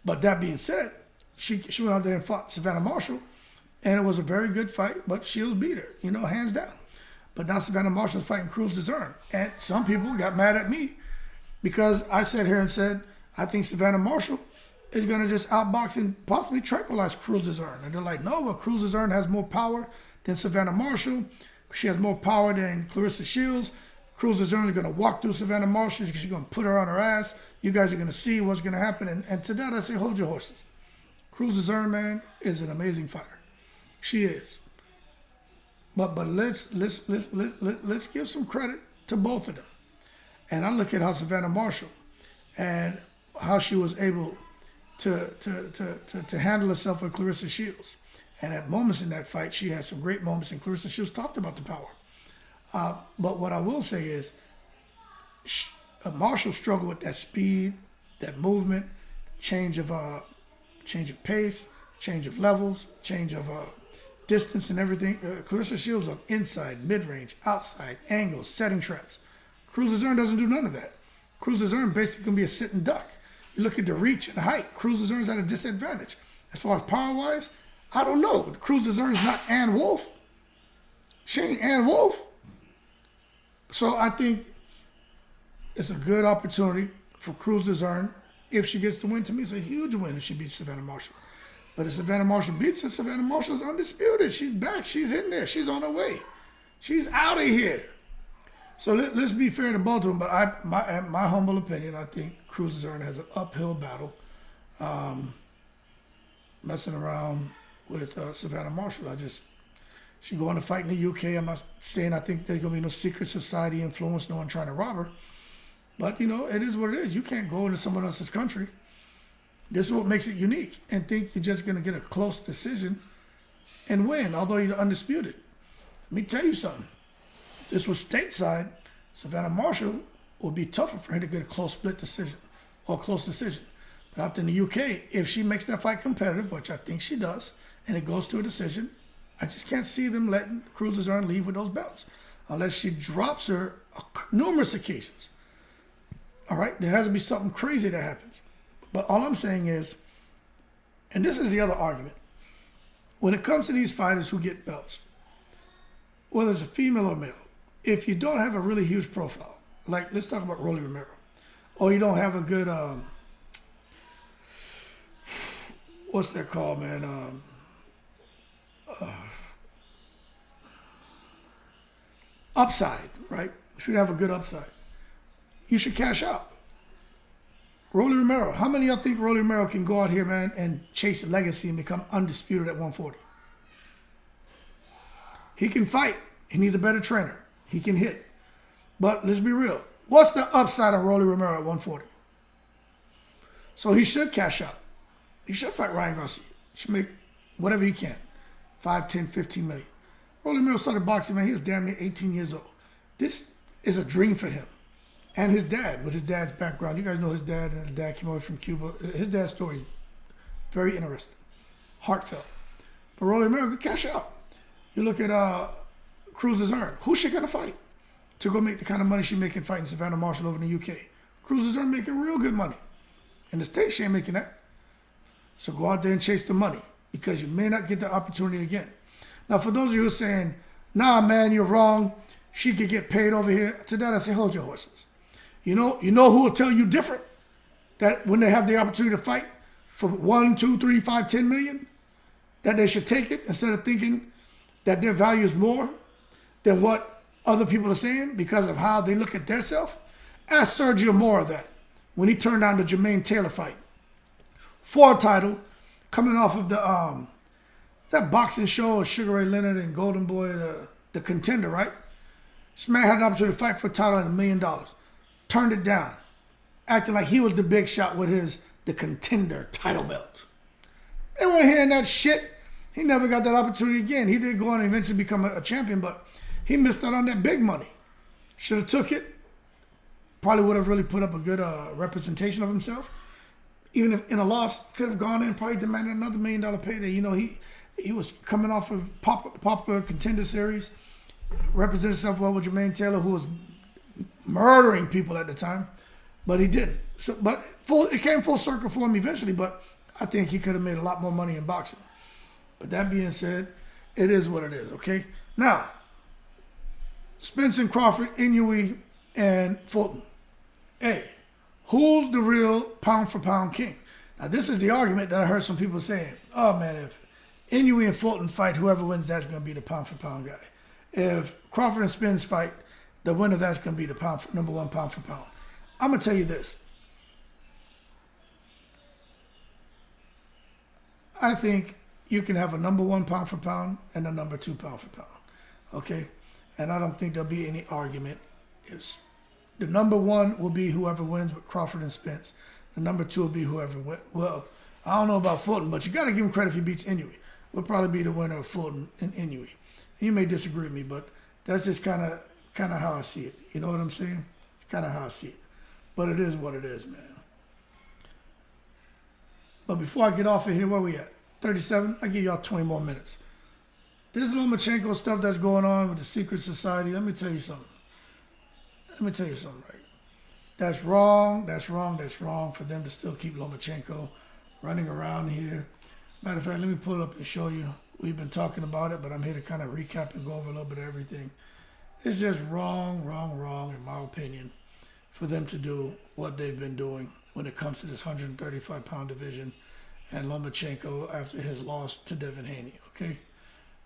But that being said, she went out there and fought Savannah Marshall, and it was a very good fight, but Shields beat her, hands down. But now Savannah Marshall's fighting Cruz Zern. And some people got mad at me because I sat here and said, I think Savannah Marshall is going to just outbox and possibly tranquilize Cruz Zern. And they're like, no, but Cruz Zern has more power than Savannah Marshall. She has more power than Clarissa Shields. Cruz Zern is going to walk through Savannah Marshall. She's going to put her on her ass. You guys are going to see what's going to happen. And to that, I say, hold your horses. Cruz Zern, man, is an amazing fighter. She is. But let's give some credit to both of them. And I look at how Savannah Marshall and how she was able to handle herself with Clarissa Shields. And at moments in that fight, she had some great moments, and Clarissa Shields talked about the power. But what I will say is, Marshall struggled with that speed, that movement, change of pace, change of levels, change of distance and everything. Clarissa Shields on inside, mid-range, outside, angles, setting traps. Cruz Zern doesn't do none of that. Cruz Zern basically going to be a sitting duck. You look at the reach and height, Cruz Zern's at a disadvantage. As far as power-wise, I don't know. Cruz Zern's not Ann Wolfe. She ain't Ann Wolfe. So I think it's a good opportunity for Cruz Zern. If she gets the win, to me, it's a huge win if she beats Savannah Marshall. But if Savannah Marshall beats her, Savannah Marshall's undisputed. She's back. She's in there. She's on her way. She's out of here. So let's be fair to both of them. But my humble opinion, I think Cruz Zern has an uphill battle messing around with Savannah Marshall. She going to fight in the UK. I'm not saying I think there's going to be no secret society influence, no one trying to rob her. But, it is what it is. You can't go into someone else's country. This is what makes it unique, and think you're just going to get a close decision and win, although you're undisputed. Let me tell you something. If this was stateside, Savannah Marshall would be tougher for her to get a close split decision or a close decision. But out in the UK, if she makes that fight competitive, which I think she does, and it goes to a decision, I just can't see them letting Cruz Zern leave with those belts unless she drops her numerous occasions. All right? There has to be something crazy that happens. But all I'm saying is, and this is the other argument, when it comes to these fighters who get belts, whether it's a female or male, if you don't have a really huge profile, like let's talk about Rolly Romero, or you don't have a good, what's that called, man? Upside, right? If you have a good upside, you should cash out. Rolly Romero, how many of y'all think Rolly Romero can go out here, man, and chase a legacy and become undisputed at 140? He can fight. He needs a better trainer. He can hit. But let's be real. What's the upside of Rolly Romero at 140? So he should cash out. He should fight Ryan Garcia. He should make whatever he can. 5, 10, 15 million. Rolly Romero started boxing, man. He was damn near 18 years old. This is a dream for him. And his dad, with his dad's background. You guys know his dad, and his dad came over from Cuba. His dad's story is very interesting. Heartfelt. But Rolly Romero could cash out. You look at Cruz's earn. Who's she going to fight to go make the kind of money she's making fighting Savannah Marshall over in the UK? Cruz's earn making real good money. In the States, she ain't making that. So go out there and chase the money because you may not get the opportunity again. Now, for those of you who are saying, nah, man, you're wrong. She could get paid over here. To that, I say, hold your horses. You know who will tell you different? That when they have the opportunity to fight for 1, 2, 3, 5, 10 million, that they should take it instead of thinking that their value is more than what other people are saying because of how they look at themselves. Ask Sergio Mora that when he turned down the Jermaine Taylor fight for a title, coming off of that boxing show of Sugar Ray Leonard and Golden Boy, the Contender, right? This man had an opportunity to fight for a title at $1 million. Turned it down, acting like he was the big shot with the Contender title belt. They weren't hearing that shit. He never got that opportunity again. He did go on and eventually become a champion, but he missed out on that big money. Should have took it. Probably would have really put up a good representation of himself. Even if in a loss, could have gone in and probably demanded another $1 million payday. You know, he was coming off of popular Contender series, represented himself well with Jermaine Taylor, who was murdering people at the time, but he didn't. So, but it came full circle for him eventually, but I think he could have made a lot more money in boxing. But that being said, it is what it is, okay? Now, Spence and Crawford, Inoue, and Fulton. Hey, who's the real pound-for-pound king? Now, this is the argument that I heard some people saying. Oh, man, if Inoue and Fulton fight, whoever wins, that's going to be the pound-for-pound guy. If Crawford and Spence fight, the winner, that's going to be the number one pound-for-pound. I'm going to tell you this. I think you can have a number one pound for pound and a number two pound for pound. Okay? And I don't think there'll be any argument. The number one will be whoever wins with Crawford and Spence. The number two will be whoever wins. Well, I don't know about Fulton, but you got to give him credit if he beats Inoue. Will probably be the winner of Fulton and Inoue. And you may disagree with me, but that's just kind of how I see it. You know what I'm saying? It's kind of how I see it. But it is what it is, man. But before I get off of here, where we at? 37? I'll give y'all 20 more minutes. This Lomachenko stuff that's going on with the secret society, let me tell you something. Right? That's wrong for them to still keep Lomachenko running around here. Matter of fact, let me pull it up and show you. We've been talking about it, but I'm here to kind of recap and go over a little bit of everything. It's just wrong, in my opinion, for them to do what they've been doing when it comes to this 135-pound division and Lomachenko after his loss to Devin Haney, okay?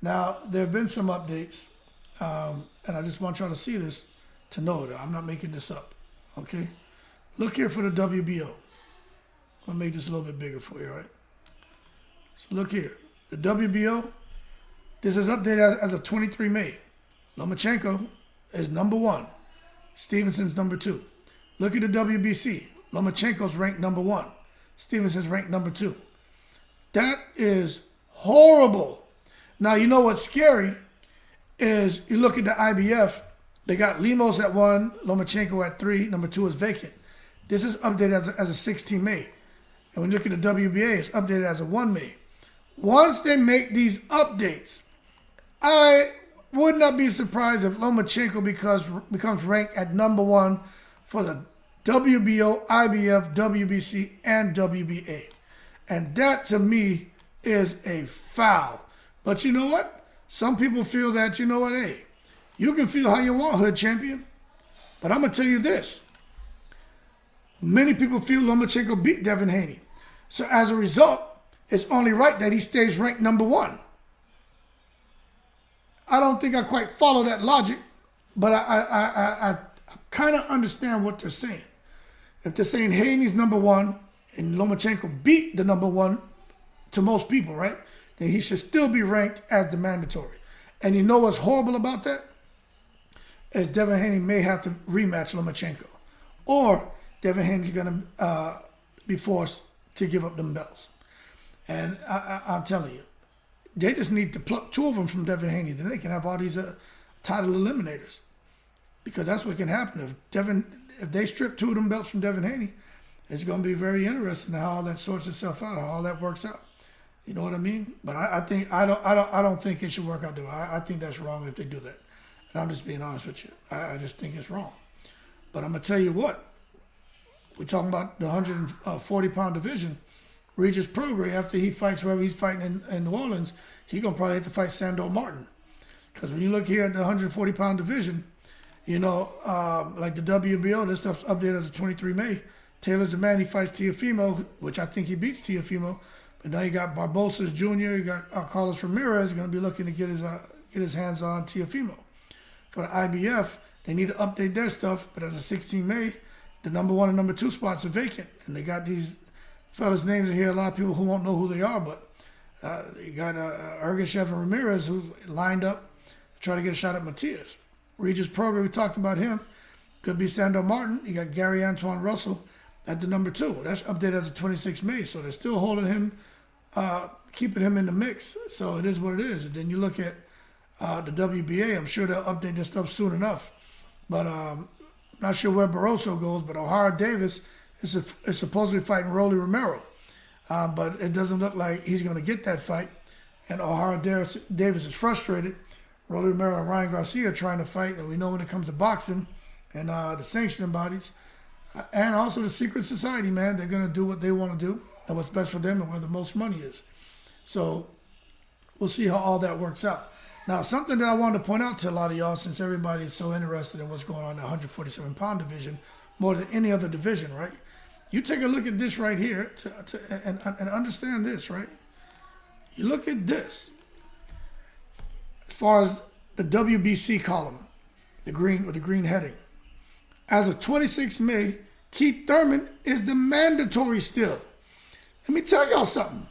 Now, there have been some updates, and I just want y'all to see this to know that I'm not making this up, okay? Look here for the WBO. I'll make this a little bit bigger for you, all right? So look here. The WBO, this is updated as of 23 May. Lomachenko is number one. Stevenson's number two. Look at the WBC. Lomachenko's ranked number one. Stevenson's ranked number two. That is horrible. Now, you know what's scary is you look at the IBF. They got Lemos at 1, Lomachenko at 3. Number 2 is vacant. This is updated as a 16 May. And when you look at the WBA, it's updated as a 1 May. Once they make these updates, I would not be surprised if Lomachenko becomes ranked at number 1 for the WBO, IBF, WBC, and WBA. And that, to me, is a foul. But you know what? Some people feel that, you know what, hey, you can feel how you want, Hood Champion. But I'm going to tell you this. Many people feel Lomachenko beat Devin Haney. So as a result, it's only right that he stays ranked number 1. I don't think I quite follow that logic, but I kind of understand what they're saying. If they're saying Haney's number 1 and Lomachenko beat the number 1 to most people, right? Then he should still be ranked as the mandatory. And you know what's horrible about that? Is Devin Haney may have to rematch Lomachenko. Or Devin Haney's going to be forced to give up them belts. And I'm telling you, they just need to pluck 2 of them from Devin Haney. Then they can have all these title eliminators. Because that's what can happen. If they strip 2 of them belts from Devin Haney, it's going to be very interesting how all that sorts itself out, how all that works out. You know what I mean? But I don't think it should work out that way. I think that's wrong if they do that. And I'm just being honest with you. I just think it's wrong. But I'm going to tell you what. We're talking about the 140-pound division. Regis Prograis, after he fights whoever he's fighting in New Orleans, he's going to probably have to fight Sandor Martin. Because when you look here at the 140-pound division, you know, like the WBO, this stuff's updated as of 23 May. Taylor's the man, he fights Teofimo, which I think he beats Teofimo. But now you got Barbosa Jr., you got Carlos Ramirez going to be looking to get his hands on Teofimo. For the IBF, they need to update their stuff, but as of 16 May, the number 1 and number 2 spots are vacant. And they got these fellas' names in here, a lot of people who won't know who they are, but you got Ergashev and Ramirez who lined up to try to get a shot at Matias. Regis Prograis, we talked about him, could be Sandor Martin. You got Gary Antoine Russell at the number 2. That's updated as of 26 May, so they're still holding him, keeping him in the mix. So it is what it is. And then you look at the WBA, I'm sure they'll update this stuff soon enough. But not sure where Barroso goes, but O'Hara Davis is supposedly fighting Rolly Romero. But it doesn't look like he's going to get that fight. And O'Hara Davis is frustrated. Rolly Romero and Ryan Garcia are trying to fight. And we know when it comes to boxing and the sanctioning bodies, and also the secret society, man, they're going to do what they want to do and what's best for them and where the most money is. So we'll see how all that works out. Now, something that I wanted to point out to a lot of y'all, since everybody is so interested in what's going on in the 147-pound division, more than any other division, right? You take a look at this right here and understand this, right? You look at this. As far as the WBC column, the green heading. As of 26 May, Keith Thurman is the mandatory still. Let me tell y'all something.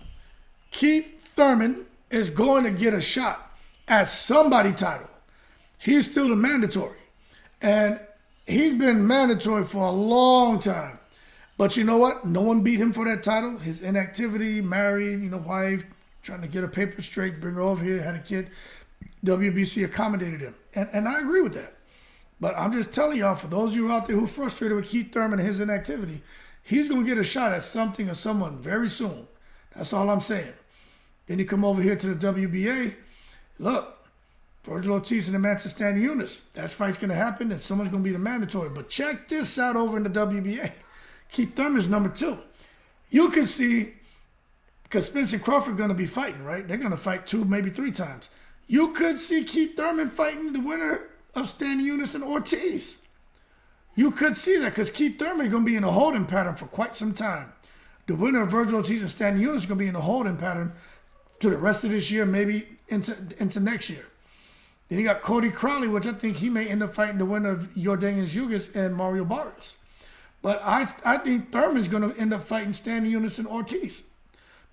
Keith Thurman is going to get a shot at somebody title. He's still the mandatory. And he's been mandatory for a long time. But you know what? No one beat him for that title. His inactivity, married, wife, trying to get her papers straight, bring her over here, had a kid. WBC accommodated him. And I agree with that. But I'm just telling y'all, for those of you out there who are frustrated with Keith Thurman and his inactivity, he's going to get a shot at something or someone very soon. That's all I'm saying. Then you come over here to the WBA. Look, Virgil Ortiz and Amanda Stanionis. That fight's going to happen, and someone's going to be the mandatory. But check this out over in the WBA. Keith Thurman's number 2. You can see, because Spence and Crawford are going to be fighting, right? They're going to fight 2, maybe 3 times. You could see Keith Thurman fighting the winner of Stanionis and Ortiz. You could see that because Keith Thurman is going to be in a holding pattern for quite some time. The winner of Virgil Ortiz and Stanionis is going to be in a holding pattern to the rest of this year, maybe into next year. Then you got Cody Crowley, which I think he may end up fighting the winner of Yordenis Ugas and Mario Barrios. But I think Thurman's going to end up fighting Stanionis and Ortiz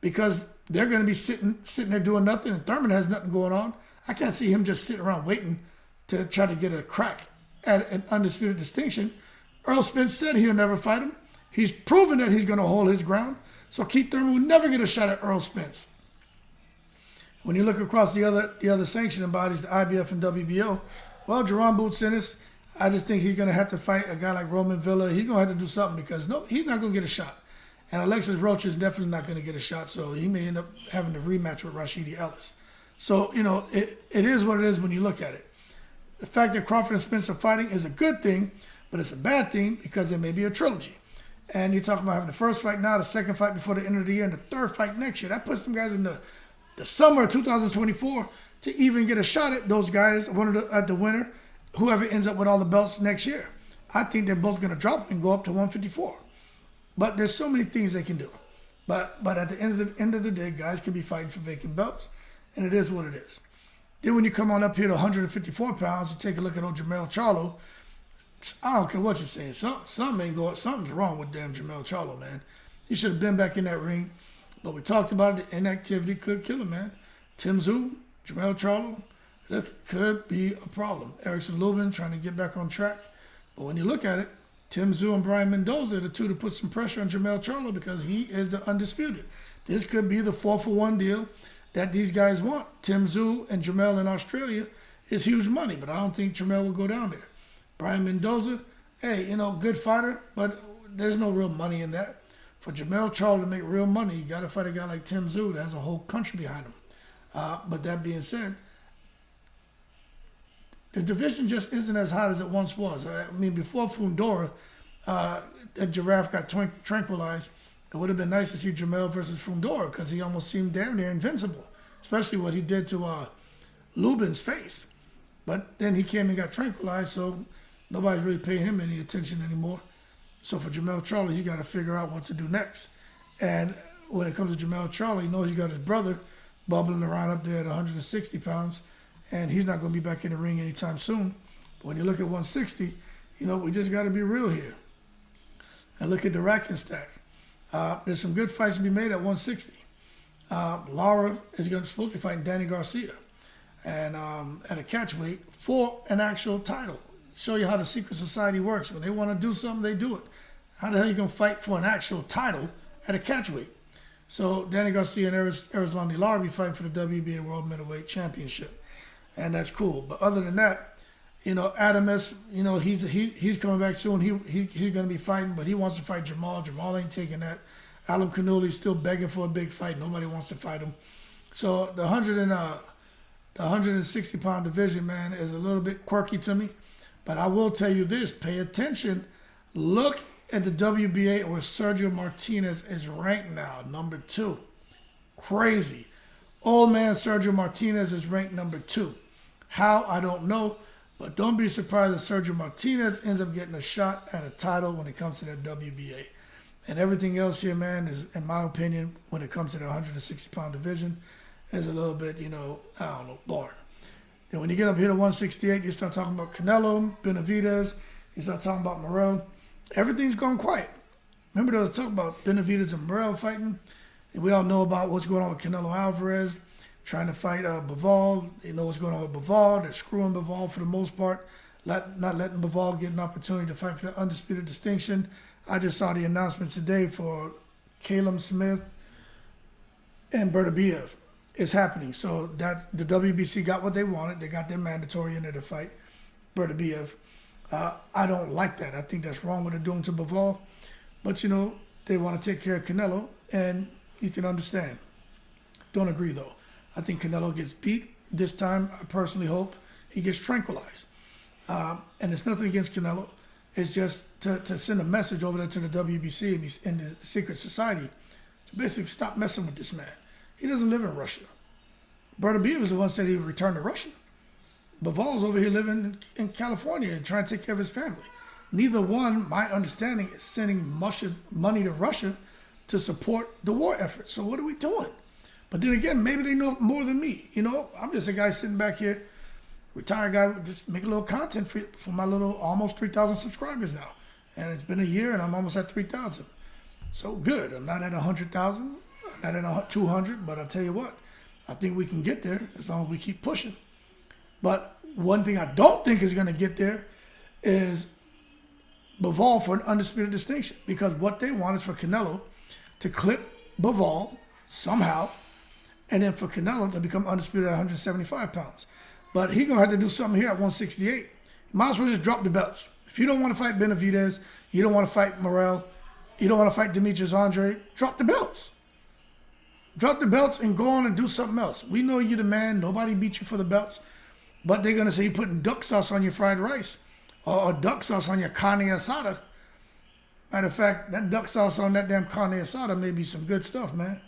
because they're going to be sitting there doing nothing, and Thurman has nothing going on. I can't see him just sitting around waiting to try to get a crack at an undisputed distinction. Earl Spence said he'll never fight him. He's proven that he's going to hold his ground. So Keith Thurman would never get a shot at Earl Spence. When you look across the other sanctioning bodies, the IBF and WBO, well, Jerome Boots Ennis, I just think he's going to have to fight a guy like Roman Villa. He's going to have to do something because he's not going to get a shot. And Alexis Rocha is definitely not going to get a shot, so he may end up having to rematch with Rashidi Ellis. So, it is what it is when you look at it. The fact that Crawford and Spence are fighting is a good thing, but it's a bad thing because it may be a trilogy. And you're talking about having the first fight now, the second fight before the end of the year, and the third fight next year. That puts them guys in the summer of 2024 to even get a shot at those guys, at the winner, whoever ends up with all the belts next year. I think they're both going to drop and go up to 154. But there's so many things they can do. But at the end of the day, guys can be fighting for vacant belts, and it is what it is. Then when you come on up here to 154 pounds, you take a look at old Jermell Charlo. I don't care what you're saying. Something's wrong with damn Jermell Charlo, man. He should have been back in that ring. But we talked about it. The inactivity could kill him, man. Tim Tszyu, Jermell Charlo, it could be a problem. Erickson Lubin trying to get back on track. But when you look at it, Tim Tszyu and Brian Mendoza are the two to put some pressure on Jermell Charlo because he is the undisputed. This could be the 4-for-1 deal that these guys want. Tim Tszyu and Jermell in Australia is huge money, but I don't think Jermell will go down there. Brian Mendoza, hey, good fighter, but there's no real money in that. For Jermell Charlo to make real money, you got to fight a guy like Tim Tszyu that has a whole country behind him. But that being said, the division just isn't as hot as it once was. I mean, before Fundora, that Giraffe got tranquilized, it would have been nice to see Jermell versus Fundora because he almost seemed damn near invincible, especially what he did to Lubin's face. But then he came and got tranquilized, so nobody's really paying him any attention anymore. So for Jermell Charlo, he got to figure out what to do next. And when it comes to Jermell Charlo, he knows he got his brother bubbling around up there at 160 pounds, and he's not going to be back in the ring anytime soon. But when you look at 160, we just got to be real here. And look at the rack and stack. There's some good fights to be made at 160. Lara is supposed to be fighting Danny Garcia, and at a catchweight for an actual title. Show you how the secret society works. When they want to do something, they do it. How the hell are you going to fight for an actual title at a catchweight? So Danny Garcia and Erislandy Lara be fighting for the WBA World Middleweight Championship, and that's cool. But other than that, Adam S. He's coming back soon. He's going to be fighting, but he wants to fight Jamal. Jamal ain't taking that. Alan Canoli is still begging for a big fight. Nobody wants to fight him. So the 160-pound division, man, is a little bit quirky to me. But I will tell you this: pay attention. Look at the WBA where Sergio Martinez is ranked now, number 2. Crazy. Old man Sergio Martinez is ranked number 2. How? I don't know. But don't be surprised if Sergio Martinez ends up getting a shot at a title when it comes to that WBA. And everything else here, man, is, in my opinion, when it comes to the 160-pound division, is a little bit, boring. Then when you get up here to 168, you start talking about Canelo, Benavidez, you start talking about Morrell. Everything's gone quiet. Remember there was talk about Benavidez and Morrell fighting? And we all know about what's going on with Canelo Alvarez trying to fight Bivol. You know what's going on with Bivol. They're screwing Bivol for the most part, not letting Bivol get an opportunity to fight for the undisputed distinction. I just saw the announcement today for Caleb Smith and Bertabiev. It's happening. So that the WBC got what they wanted. They got their mandatory in there to fight Bertabiev. I don't like that. I think that's wrong what they're doing to Bivol. But, they want to take care of Canelo, and you can understand. Don't agree, though. I think Canelo gets beat this time. I personally hope he gets tranquilized. And it's nothing against Canelo. It's just to send a message over there to the WBC and the secret society to basically stop messing with this man. He doesn't live in Russia. Bertabiev was the one who said he would return to Russia. Bivol's over here living in California and trying to take care of his family. Neither one, my understanding, is sending money to Russia to support the war effort. So what are we doing? But then again, maybe they know more than me. I'm just a guy sitting back here, retired guy, just making a little content for my little almost 3,000 subscribers now. And it's been a year and I'm almost at 3,000. So good. I'm not at 100,000. I'm not at 200, but I'll tell you what, I think we can get there as long as we keep pushing. But one thing I don't think is going to get there is Bivol for an undisputed distinction, because what they want is for Canelo to clip Bivol somehow, and then for Canelo to become undisputed at 175 pounds. But he's going to have to do something here at 168. Might as well just drop the belts. If you don't want to fight Benavidez, you don't want to fight Morrell, you don't want to fight Demetrius Andre, drop the belts. Drop the belts and go on and do something else. We know you're the man. Nobody beat you for the belts. But they're going to say you're putting duck sauce on your fried rice or duck sauce on your carne asada. Matter of fact, that duck sauce on that damn carne asada may be some good stuff, man.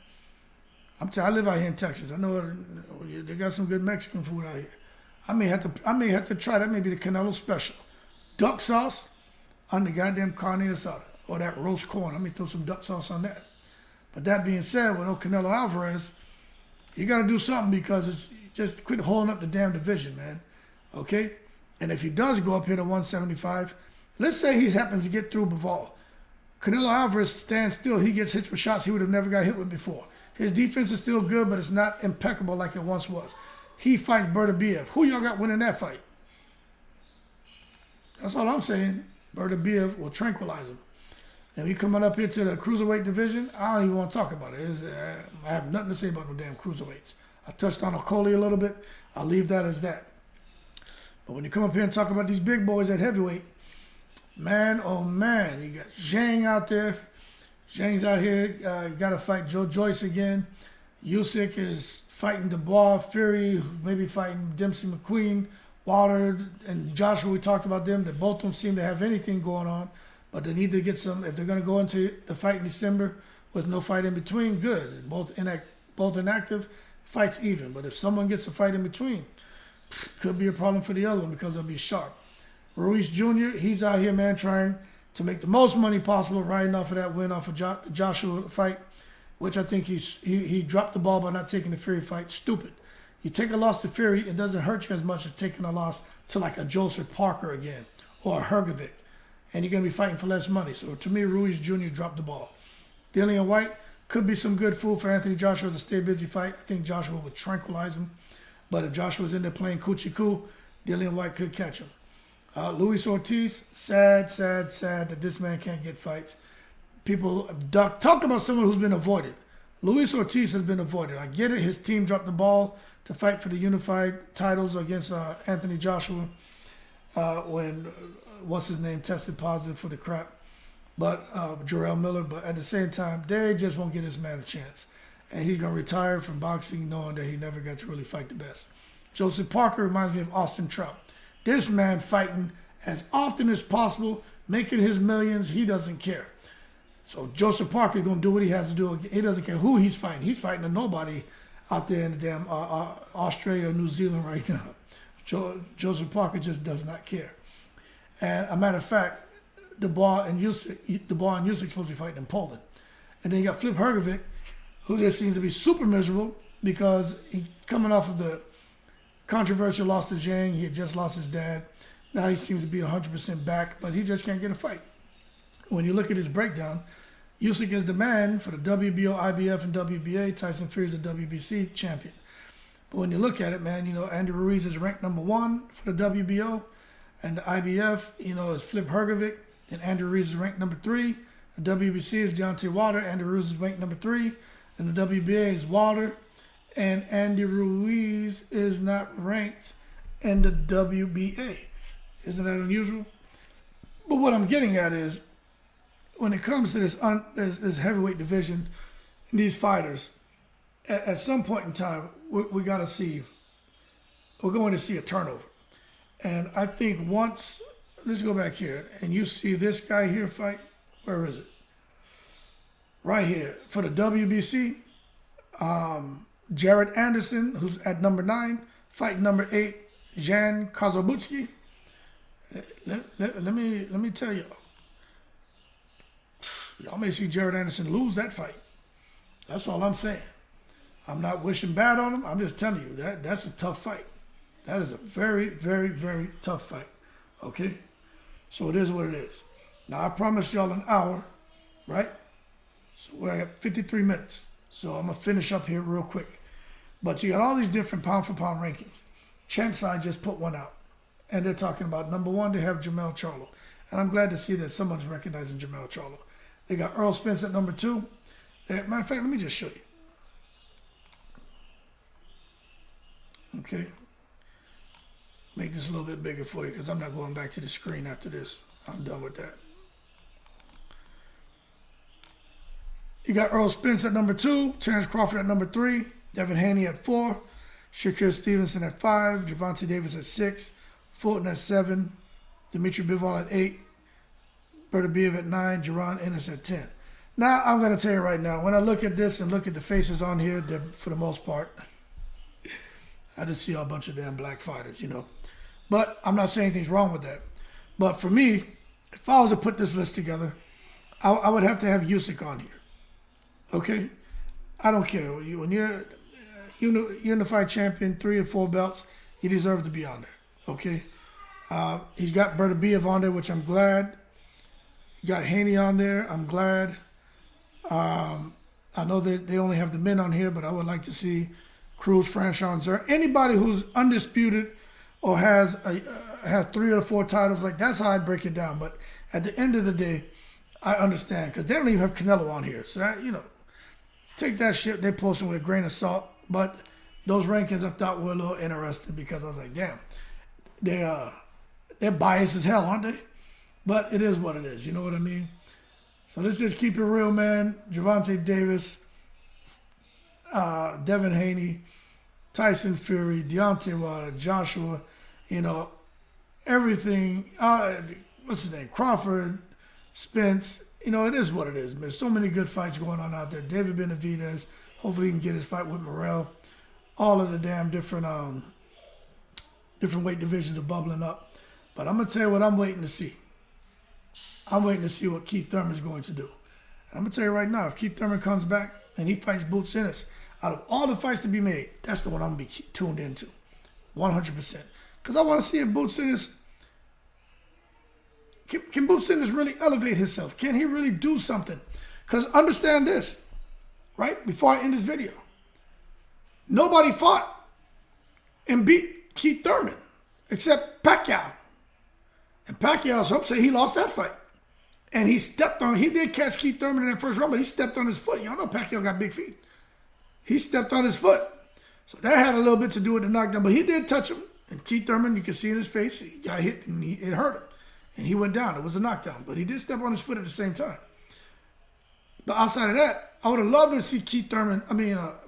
I live out here in Texas. I know they got some good Mexican food out here. I may have to try that. Maybe the Canelo special. Duck sauce on the goddamn carne asada or that roast corn. I may throw some duck sauce on that. But that being said, with Canelo Alvarez, you got to do something, because it's just quit holding up the damn division, man. Okay? And if he does go up here to 175, let's say he happens to get through Bivol. Canelo Alvarez stands still. He gets hit with shots he would have never got hit with before. His defense is still good, but it's not impeccable like it once was. he fights Bertabiev. Who y'all got winning that fight? That's all I'm saying. Bertabiev will tranquilize him. And we coming up here to the cruiserweight division, I don't even want to talk about it. I have nothing to say about no damn cruiserweights. I touched on Okolie a little bit. I'll leave that as that. But when you come up here and talk about these big boys at heavyweight, man, oh man, you got Zhang out there. Zhang's out here. You got to fight Joe Joyce again. Usyk is fighting Dubois, Fury, maybe fighting Dempsey McQueen, Wilder, and Joshua. We talked about them. They both don't seem to have anything going on. But they need to get some, if they're going to go into the fight in December with no fight in between, good. Both inactive, fights even. But if someone gets a fight in between, could be a problem for the other one because they'll be sharp. Ruiz Jr., he's out here, man, trying to make the most money possible, riding off of that win off of the Joshua fight, which I think he dropped the ball by not taking the Fury fight. Stupid. You take a loss to Fury, it doesn't hurt you as much as taking a loss to like a Joseph Parker again or a Hrgovic. And you're going to be fighting for less money. So to me, Ruiz Jr. dropped the ball. Dillian White could be some good food for Anthony Joshua to stay busy fight. I think Joshua would tranquilize him. But if Joshua's in there playing coochie-coo, Dillian White could catch him. Luis Ortiz, sad that this man can't get fights. People talk about someone who's been avoided. Luis Ortiz has been avoided. I get it. His team dropped the ball to fight for the unified titles against Anthony Joshua when... what's his name, tested positive for the crap, but Jarrell Miller. But at the same time, they just won't give this man a chance. And he's going to retire from boxing knowing that he never got to really fight the best. Joseph Parker reminds me of Austin Trout. This man fighting as often as possible, making his millions. He doesn't care. So Joseph Parker is going to do what he has to do. He doesn't care who he's fighting. He's fighting a nobody out there in the damn Australia or New Zealand right now. Joseph Parker just does not care. And a matter of fact, Dubois and Usyk supposed to be fighting in Poland. And then you got Flip Hrgovic, who just seems to be super miserable because he coming off of the controversial loss to Zhang. He had just lost his dad. Now he seems to be 100% back, but he just can't get a fight. When you look at his breakdown, Usyk is the man for the WBO, IBF, and WBA. Tyson Fury is the WBC champion. But when you look at it, man, you know, Andy Ruiz is ranked number 1 for the WBO. And the IBF, you know, is Flip Hrgovic. And Andy Ruiz is ranked number 3. The WBC is Deontay Wilder. Andy Ruiz is ranked number 3. And the WBA is Wilder. And Andy Ruiz is not ranked in the WBA. Isn't that unusual? But what I'm getting at is, when it comes to this heavyweight division, these fighters, at some point in time, we got to see, we're going to see a turnover. And I think once, let's go back here, and you see this guy here fight, where is it? Right here, for the WBC, Jared Anderson, who's at number 9, fighting number 8, Jan Kozobutsky. Let me tell you, y'all may see Jared Anderson lose that fight. That's all I'm saying. I'm not wishing bad on him. I'm just telling you that's a tough fight. That is a very, very, very tough fight. Okay? So it is what it is. Now, I promised y'all an hour, right? So we're at 53 minutes. So I'm going to finish up here real quick. But you got all these different pound-for-pound rankings. Champside just put one out. And they're talking about, number 1, they have Jermell Charlo. And I'm glad to see that someone's recognizing Jermell Charlo. They got Earl Spence at number 2. Matter of fact, let me just show you. Okay. Make this a little bit bigger for you because I'm not going back to the screen after this. I'm done with that. You got Earl Spence at number 2, Terrence Crawford at number 3, Devin Haney at 4, Shakur Stevenson at 5, Gervonta Davis at 6, Fulton at 7, Dimitri Bivol at 8, Bertabiev at 9, Jaron Ennis at 10. Now, I'm going to tell you right now, when I look at this and look at the faces on here, for the most part, I just see a bunch of damn black fighters, you know. But I'm not saying anything's wrong with that. But for me, if I was to put this list together, I would have to have Usyk on here. Okay? I don't care. When you're unified champion, 3 and 4 belts, you deserve to be on there. Okay? He's got Bertabiev on there, which I'm glad. You got Haney on there. I'm glad. I know that they only have the men on here, but I would like to see Cruz, Franchon, anybody who's undisputed or has 3 or 4 titles, like that's how I break it down. But at the end of the day, I understand because they don't even have Canelo on here. So that, take that shit they posting with a grain of salt. But those rankings I thought were a little interesting because I was like, damn, they're biased as hell, aren't they? But it is what it is. You know what I mean? So let's just keep it real, man. Gervonta Davis, Devin Haney, Tyson Fury, Deontay Wilder, Joshua, everything. What's his name? Crawford, Spence. It is what it is, man. There's so many good fights going on out there. David Benavidez, hopefully he can get his fight with Morrell. All of the damn different weight divisions are bubbling up. But I'm going to tell you what I'm waiting to see. I'm waiting to see what Keith Thurman is going to do. And I'm going to tell you right now, if Keith Thurman comes back and he fights Boots Ennis, out of all the fights to be made, that's the one I'm going to be tuned into. 100%. Because I want to see if Boots Ennis, can Boots Ennis really elevate himself? Can he really do something? Because understand this, right? Before I end this video, nobody fought and beat Keith Thurman except Pacquiao. And Pacquiao, some say he lost that fight. And he did catch Keith Thurman in that first round, but he stepped on his foot. Y'all know Pacquiao got big feet. He stepped on his foot. So that had a little bit to do with the knockdown, but he did touch him. And Keith Thurman, you can see in his face, he got hit and it hurt him. And he went down. It was a knockdown, but he did step on his foot at the same time. But outside of that, I would have loved to see Keith Thurman,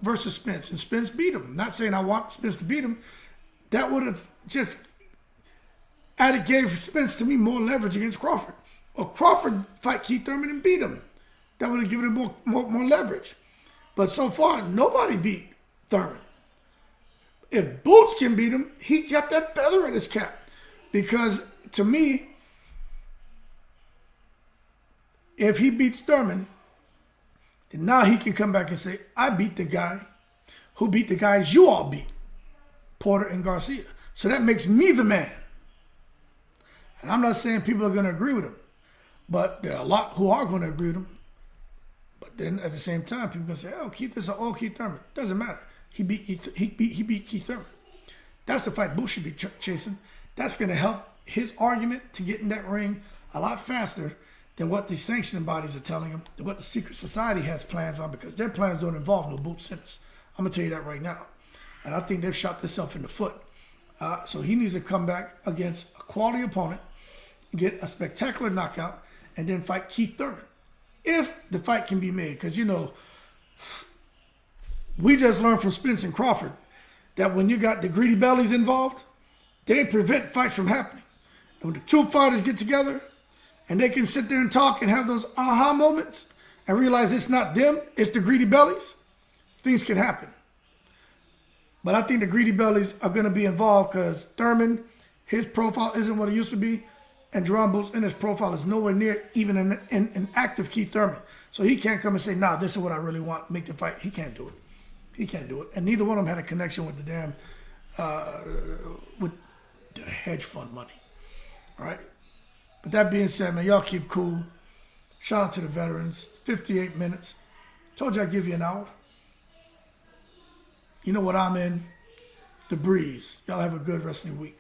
versus Spence. And Spence beat him. Not saying I want Spence to beat him. That would have just gave Spence, to me, more leverage against Crawford. Or Crawford fight Keith Thurman and beat him. That would have given him more leverage. But so far, nobody beat Thurman. If Boots can beat him, he's got that feather in his cap. Because to me, if he beats Thurman, then now he can come back and say, I beat the guy who beat the guys you all beat, Porter and Garcia. So that makes me the man. And I'm not saying people are going to agree with him, but there are a lot who are going to agree with him. But then at the same time, people are going to say, oh, Keith is all Keith Thurman. Doesn't matter. He beat Keith Thurman. That's the fight Bush should be chasing. That's going to help his argument to get in that ring a lot faster than what the sanctioning bodies are telling him, than what the secret society has plans on, because their plans don't involve no Boots Ennis. I'm going to tell you that right now. And I think they've shot themselves in the foot. So he needs to come back against a quality opponent, get a spectacular knockout, and then fight Keith Thurman. If the fight can be made, because, we just learned from Spence and Crawford that when you got the greedy bellies involved, they prevent fights from happening. And when the two fighters get together and they can sit there and talk and have those aha moments and realize it's not them, it's the greedy bellies, things can happen. But I think the greedy bellies are going to be involved because Thurman, his profile isn't what it used to be, and Jerome Boots Ennis' profile is nowhere near even an active Keith Thurman. So he can't come and say, nah, this is what I really want, make the fight. He can't do it. He can't do it. And neither one of them had a connection with the damn, with the hedge fund money. All right? But that being said, man, y'all keep cool. Shout out to the veterans. 58 minutes. Told you I'd give you an hour. You know what I'm in? The breeze. Y'all have a good rest of the week.